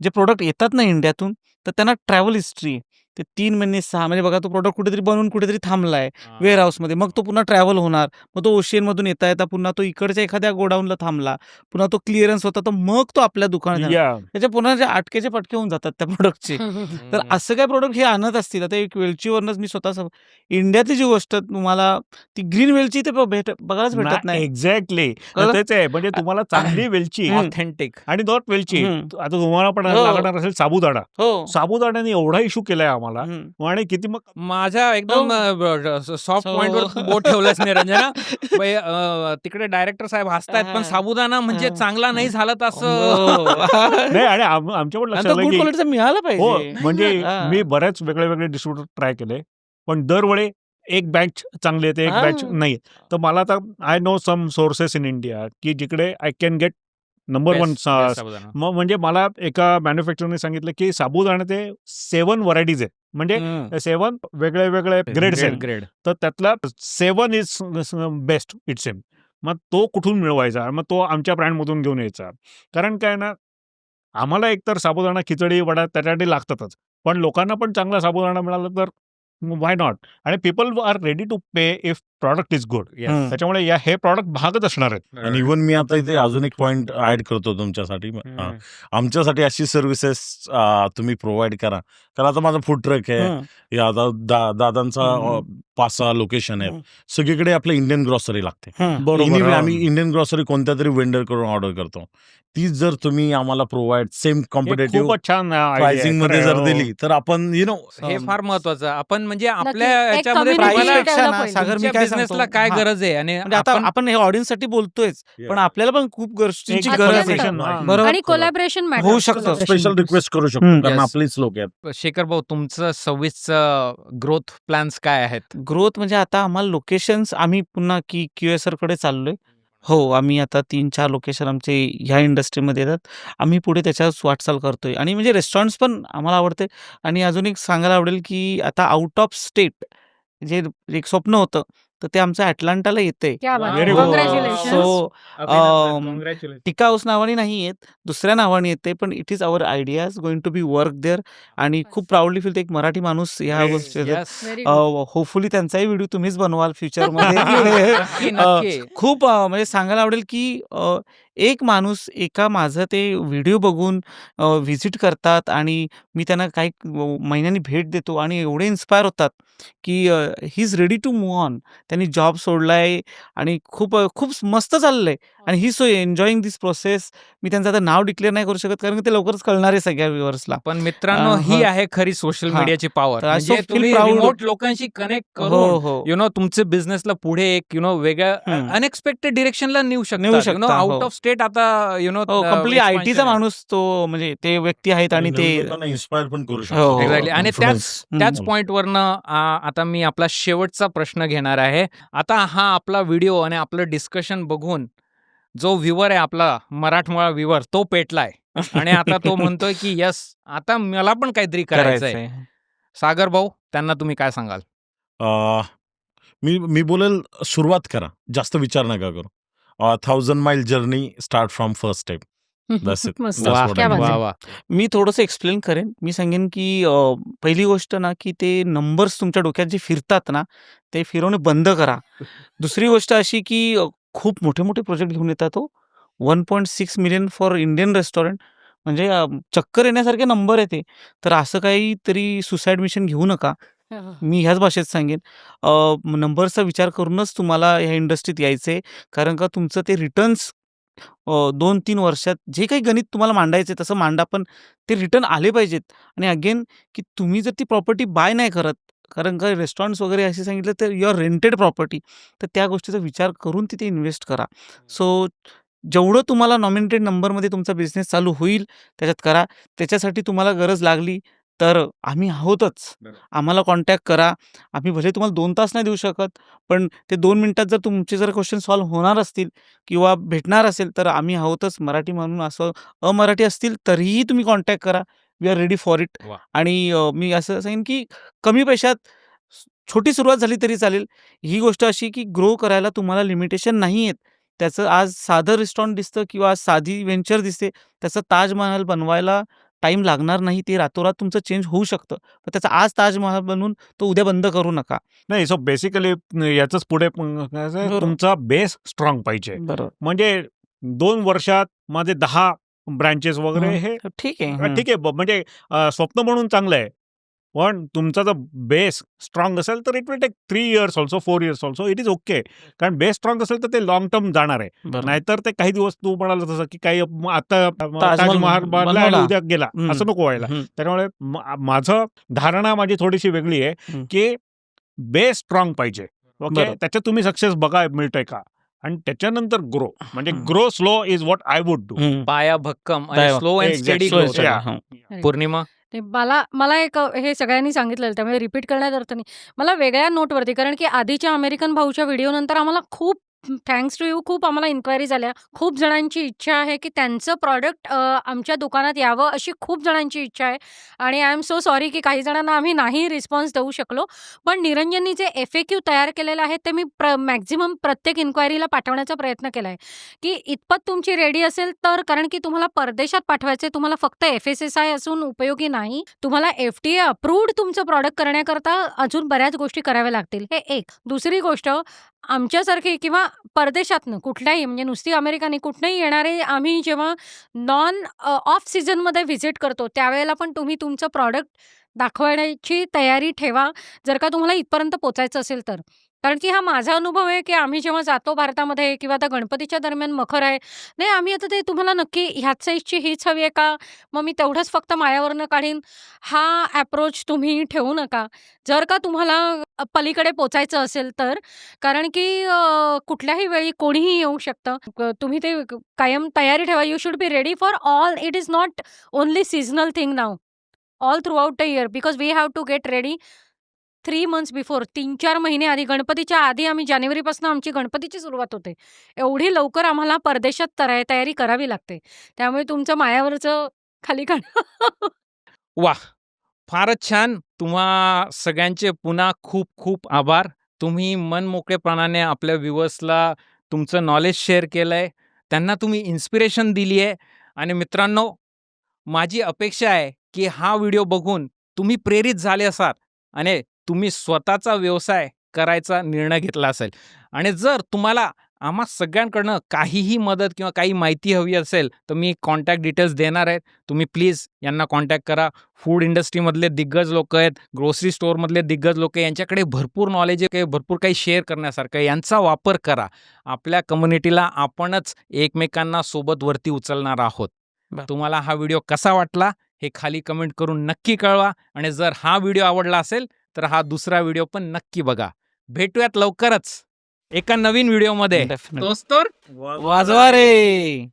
जे प्रोडक्ट येतात ना इंडियातून तर त्यांना ट्रॅव्हल हिस्ट्री आहे. ते 3 महिने 6 म्हणजे बघा तो प्रोडक्ट कुठेतरी बनवून कुठेतरी थांबलाय वेअर हाऊसमध्ये. मग तो पुन्हा ट्रॅव्हल होणार. मग तो ओशियनमधून येता पुन्हा तो इकडच्या एखाद्या गोडाऊनला थांबला. पुन्हा तो क्लिअरन्स होता तर मग तो आपल्या दुकानात येणार. या त्याच्या पुन्हा जे अटकेचे पटके होऊन जातात त्या प्रोडक्टचे. तर असं काय प्रोडक्ट हे आणत असतील. आता एक वेलचीवरनंच मी स्वतः इंडियातली जी गोष्ट तुम्हाला ती ग्रीन वेलची ते बघायलाच भेटत नाही. एक्झॅक्टली कळलं? तेच आहे म्हणजे तुम्हाला चांगली वेलची ऑथेंटिक. आणि नॉट वेलची. हम्म. आता तुम्हाला पण हो. लागणार असेल साबुदाणा. हो. साबुदाण्याने एवढा इश्यू केलाय आम्हाला हम्म. आणि किती मग माझ्या एकदम सॉफ्ट So- पॉइंटवर बोट ठेवलंच निरंजना. तिकडे डायरेक्टर साहेब हसतायत पण हा. साबुदाणा म्हणजे हा. चांगला नाही झाला तर असं. हो. नाही आणि आमच्या पण लक्षात आलं गुड की क्वालिटीचा मिळाला हो पाहिजे. म्हणजे हा. मी बऱ्याच वेगळे डिस्ट्रीब्युटर ट्राय केले पण दरवेळी एक बॅच चांगली येते एक हा. बॅच नाही. तर मला आता I know some sources in India की जिकडे I can get number 1. Best साबुदाणा. मग म्हणजे मला एका मॅन्युफॅक्चरने सांगितलं की साबुदाण्याचे 7 व्हरायटीज आहेत म्हणजे हम्म. 7 वेगळे ग्रेड्स आहेत. ग्रेड. तर त्यातला 7 इज बेस्ट इट सेम. मग तो कुठून मिळवायचा मग तो आमच्या ब्रँडमधून घेऊन यायचा. कारण काय ना आम्हाला एकतर साबुदाणा खिचडी वडा त्याच्यासाठी लागतातच पण लोकांना पण चांगला साबुदाणा मिळाला तर वाय नॉट. आणि people are ready to pay if product is good. Yes. त्याच्यामुळे हे प्रॉडक्ट भागत असणार आहेत. आणि इव्हन मी आता इथे अजून एक पॉइंट ऍड करतो तुमच्यासाठी. आमच्यासाठी अशी सर्व्हिसेस तुम्ही प्रोव्हाइड करा. कारण आता माझा फूड ट्रक आहे. हं. या आता दादांचा हं. 5-6 लोकेशन हं. आहेत. सगळीकडे आपलं इंडियन ग्रॉसरी लागते. हं. बरोबर. Anyway, आम्ही इंडियन ग्रॉसरी कोणत्या तरी वेंडर कडून ऑर्डर करतो. तीच जर तुम्ही आम्हाला प्रोव्हाइड सेम हे कॉम्पिटेटिव्ह खूपच छान idea आहे. प्राइसिंग मध्ये खरं जर आहे. दिली तर आपण हे फार महत्वाचं. आपण म्हणजे आपल्या एक याच्यामध्ये community तुम्हाला develop प्राइसपेक्षा ना होईल. सागर मी तुमच्या काय बिझनेसला सांगतो काय हा. गरज आहे आणि म्हणजे आता आपण हे ऑडियन्ससाठी बोलतोयच पण आपल्याला पण खूप गोष्टींची एक गरज आहे. collaboration, हा. बरोबर. आणि कोलॅबरेशन मॅटर होऊ शकतं. स्पेशल रिक्वेस्ट करू शकतो हं. कारण Yes. आपलीच लोक आहेत. शेखर भाऊ तुमचं 26चं ग्रोथ प्लॅन्स काय आहेत? ग्रोथ म्हणजे आता आम्हाला लोकेशन्स आम्ही पुन्हा QSR कडे चाललोय. हो, आम्ही आता 3-4 लोकेशन आमचे ह्या इंडस्ट्रीमध्ये येतात. आम्ही पुढे त्याच्यावर वाटचाल करतोय आणि म्हणजे रेस्टॉरंट्स पण आम्हाला आवडते आणि अजून एक सांगायला आवडेल की आता आउट ऑफ स्टेट जे एक स्वप्न होतं तर ते आमचं अटलांटाला येतंय. क्या बात Very आहे. good. Congratulations. So Tikka House नावाने नाही येत, दुसऱ्या नावाने येते पण it is our ideas going to be work there आणि खूप प्राऊडली फील एक मराठी माणूस ह्या Yes, गोष्टी Yes. Very good. होपफुली त्यांचाही व्हिडिओ तुम्हीच बनवाल फ्युचरमध्ये. नक्की, नक्की. खूप म्हणजे सांगायला आवडेल की एक माणूस एका माझं ते व्हिडिओ बघून व्हिजिट करतात आणि मी त्यांना काही महिन्यांनी भेट देतो आणि एवढे इन्स्पायर होतात की he is ready to move on. त्यांनी जॉब सोडलाय आणि खूप मस्त चाललंय आणि he so enjoying this process. मी त्यांचं आता नाव डिक्लेअर नाही करू शकत कारण की ते लवकरच कळणार आहे सगळ्या व्ह्युअर्सला. पण मित्रांनो, ही हो. आहे खरी सोशल हां. मीडियाची पॉवर. तर I so म्हणजे feel तुम्ही proud. रिमोट लोकांशी कनेक्ट हो, करून हो. तुमचे बिझनेसला पुढे एक वेगळ्या हं. अनएक्सपेक्टेड डिरेक्शनला नेऊ नेऊ शकतात. शकता. आउट हो. ऑफ स्टेट आता हो, कंप्लीट आयटीचा माणूस तो म्हणजे ते व्यक्ती आहेत आणि ते नवीन लोकांना इन्स्पायर पण करू हो, शकतो. हो. एक्झॅक्टली. आणि Confidence. त्याच हं. पॉइंटवरनं आता मी आपला शेवटचा प्रश्न घेणार आहे. आता हा आपला व्हिडिओ आणि आपलं डिस्कशन बघून जो व्ह्युअर आहे आपला मराठमोळा व्ह्युअर तो पेटलाय आणि आता तो म्हणतोय की यस, आता मला पण काहीतरी करायचंय. करायचंय. सागर भाऊ, त्यांना तुम्ही काय सांगाल? अ, मी बोलेल सुरुवात करा. जास्त विचार नका करू. 1000 माइल journey start from first step. That's it. मस्त. That's वाह, what क्या I बात mean. आहे. वाह. मी थोडंसं एक्सप्लेन करेन. मी सांगेन की पहिली गोष्ट ना की ते नंबर्स तुमच्या डोक्यात जे फिरतात ना, ते फिरवणे बंद करा. दुसरी गोष्ट अशी की खूप मोठे-मोठे प्रोजेक्ट घेऊन येतात हो. 1.6 मिलियन फॉर इंडियन रेस्टॉरंट म्हणजे चक्कर येण्यासारखे नंबर आहे ते. तर असं काहीतरी सुसाईड मिशन घेऊ नका. मी ह्याच भाषेत सांगेन. नंबर्सचा विचार करूनच तुम्हाला ह्या इंडस्ट्रीत यायचंय. कारण का तुमचं ते रिटर्न्स 2-3 वर्षात जे काही गणित तुम्हाला मांडायचं तसं मांडा, पण ते रिटर्न आले पाहिजेत. आणि अगेन की तुम्ही जर ती प्रॉपर्टी बाय नाही करत, कारण का रेस्टॉरंट्स वगैरे असे सांगितलं तर युअर रेंटेड प्रॉपर्टी. तर त्या गोष्टीचा विचार करून तिथे इन्व्हेस्ट करा. सो जेवढं तुम्हाला नॉमिनेटेड नंबरमध्ये तुमचा बिझनेस चालू होईल त्याच्यात करा. त्याच्यासाठी तुम्हाला गरज लागली तर आम्ही आहोतच. आम्हाला कॉन्टॅक्ट करा. आम्ही भले तुम्हाला 2 तास नाही देऊ शकत, पण ते 2 मिनिटात जर तुमचे जर क्वेश्चन सॉल्व्ह होणार असतील किंवा भेटणार असेल तर आम्ही आहोतच. मराठी म्हणून असं अमराठी असतील तरीही तुम्ही कॉन्टॅक्ट करा. We are ready for it. वाह! आणि मी असं सांगेन की कमी पैशात छोटी सुरुवात झाली तरी चालेल. ही गोष्ट अशी की ग्रो करायला तुम्हाला लिमिटेशन नाही आहेत. त्याचं आज साधं रेस्टॉरंट दिसतं किंवा साधी व्हेंचर दिसते. त्याचा ताजमहल बनवायला टाईम लागणार नाही. ते रातोरात तुमचं चेंज होऊ शकतं. पण त्याचा आज ताजमहल बनवून तो उद्या बंद करू नका. नाही, सो बेसिकली याचंच पुढे कसं आहे, बरोबर. तुमचा बेस स्ट्रॉंग पाहिजे. बरोबर. म्हणजे 2 वर्षात माझे 10 ब्रांचेस वगैरे हे ठीक आहे. ठीक आहे. म्हणजे स्वप्न म्हणून चांगलं आहे. पण तुमचा जर बेस स्ट्रॉंग असेल तर it will take 3 years also, 4 years also. It is okay. कारण बेस स्ट्रॉंग असेल तर ते लाँग टर्म जाणार आहे. बरोबर. नाहीतर ते काही दिवस तू म्हणाला तसं की काही आता ताजमहल ताजमहल बांधला आणि बनवला. उद्या गेला, हं. असं नको व्हायला. हं. त्यामुळे माझं धारणा माझी थोडीशी वेगळी आहे हं. की बेस स्ट्रॉंग पाहिजे. ओके, बरोबर. त्याच्यात तुम्ही सक्सेस बघा मिळतंय का, आणि त्याच्यानंतर ग्रो. म्हणजे हं. Grow slow is what I would do. पाया भक्कम आणि दया- slow and Exactly. Steady Slow and growth. steady. हां. पौर्णिमा, ते मला एक हे सगळ्यांनी सांगितलेलं त्यामुळे रिपीट करण्यात अर्थ नाही. मला वेगळ्या नोटवरती कारण की आधीच्या अमेरिकन भाऊच्या व्हिडिओनंतर आम्हाला खूप थँक्स टू यू खूप आम्हाला इन्क्वायरीज आल्या. खूप जणांची इच्छा आहे की त्यांचं प्रॉडक्ट आमच्या दुकानात यावं अशी खूप जणांची इच्छा आहे आणि आय एम सो सॉरी की काही जणांना आम्ही नाही रिस्पॉन्स देऊ शकलो. पण निरंजननी जे FAQ तयार केलेले आहेत ते मी मॅक्झिमम प्रत्येक इन्क्वायरीला पाठवण्याचा प्रयत्न केला आहे की इतपत तुमची रेडी असेल तर, कारण की तुम्हाला परदेशात पाठवायचे, तुम्हाला फक्त FSSI असून उपयोगी नाही. तुम्हाला FDA अप्रूव्ड तुमचं प्रॉडक्ट करण्याकरता अजून बऱ्याच गोष्टी कराव्या लागतील. हे एक. दुसरी गोष्ट, आमच्यासारखी किंवा परदेशातनं कुठल्याही म्हणजे नुसती अमेरिका नाही, कुठनंही येणारे आम्ही जेव्हा नॉन ऑफ सीझनमध्ये व्हिजिट करतो त्यावेळेला पण तुम्ही तुमचं प्रॉडक्ट दाखवण्याची तयारी ठेवा, जर का तुम्हाला इथपर्यंत पोचायचं असेल तर. कारण की हा माझा अनुभव आहे की आम्ही जेव्हा जातो भारतामध्ये किंवा आता गणपतीच्या दरम्यान मखर आहे, नाही आम्ही आता ते तुम्हाला नक्की ह्याच साईजची हीच हवी आहे का? मग मी तेवढंच फक्त मायावरनं काढीन. हा अप्रोच तुम्ही ठेवू नका. जर का तुम्हाला पलीकडे पोचायचं असेल तर. कारण की कुठल्याही वेळी कोणीही येऊ शकतं. तुम्ही ते कायम तयारी ठेवा. You should be ready for all. It is not only seasonal thing now. All throughout the year because we have to get ready 3 months before. 3-4 महिने आधी, गणपतीच्या आधी आम्ही जानेवारीपासून आमची गणपतीची सुरुवात होते. एवढी लवकर आम्हाला परदेशात तयारी करावी लागते. त्यामुळे तुमचं मायावरचं खाली काढा. वाह! फारच छान. तुम्हा सगळ्यांचे पुन्हा खूप खूप आभार. तुम्ही मनमोकळेपणाने आपल्या व्ह्युअर्सला तुमचं नॉलेज शेअर केलंय. त्यांना तुम्ही इन्स्पिरेशन दिली आहे. आणि मित्रांनो, माझी अपेक्षा आहे की हा व्हिडिओ बघून तुम्ही प्रेरित झाले असाल आणि तुम्ही स्वतःचा व्यवसाय करायचा निर्णय घेतला असेल. आणि जर तुम्हाला आम्हा सगळ्यांकडनं काहीही मदत किंवा काही माहिती हवी असेल तर मी कॉन्टॅक्ट डिटेल्स देणार आहेत. तुम्ही प्लीज यांना कॉन्टॅक्ट करा. फूड इंडस्ट्रीमधले दिग्गज लोक आहेत, ग्रोसरी स्टोअरमधले दिग्गज लोक, यांच्याकडे भरपूर नॉलेज आहे, भरपूर काही शेअर करण्यासारखं आहे. यांचा वापर करा. आपल्या कम्युनिटीला आपणच एकमेकांना सोबत वरती उचलणार आहोत. बरं. तुम्हाला हा व्हिडिओ कसा वाटला हे खाली कमेंट करून नक्की कळवा. आणि जर हा व्हिडिओ आवडला असेल तर हा दुसरा व्हिडिओ पण नक्की बघा. भेटूयात लवकरच एका नवीन व्हिडिओमध्ये. डेफिनेटली. तोच तर वाजवा रे.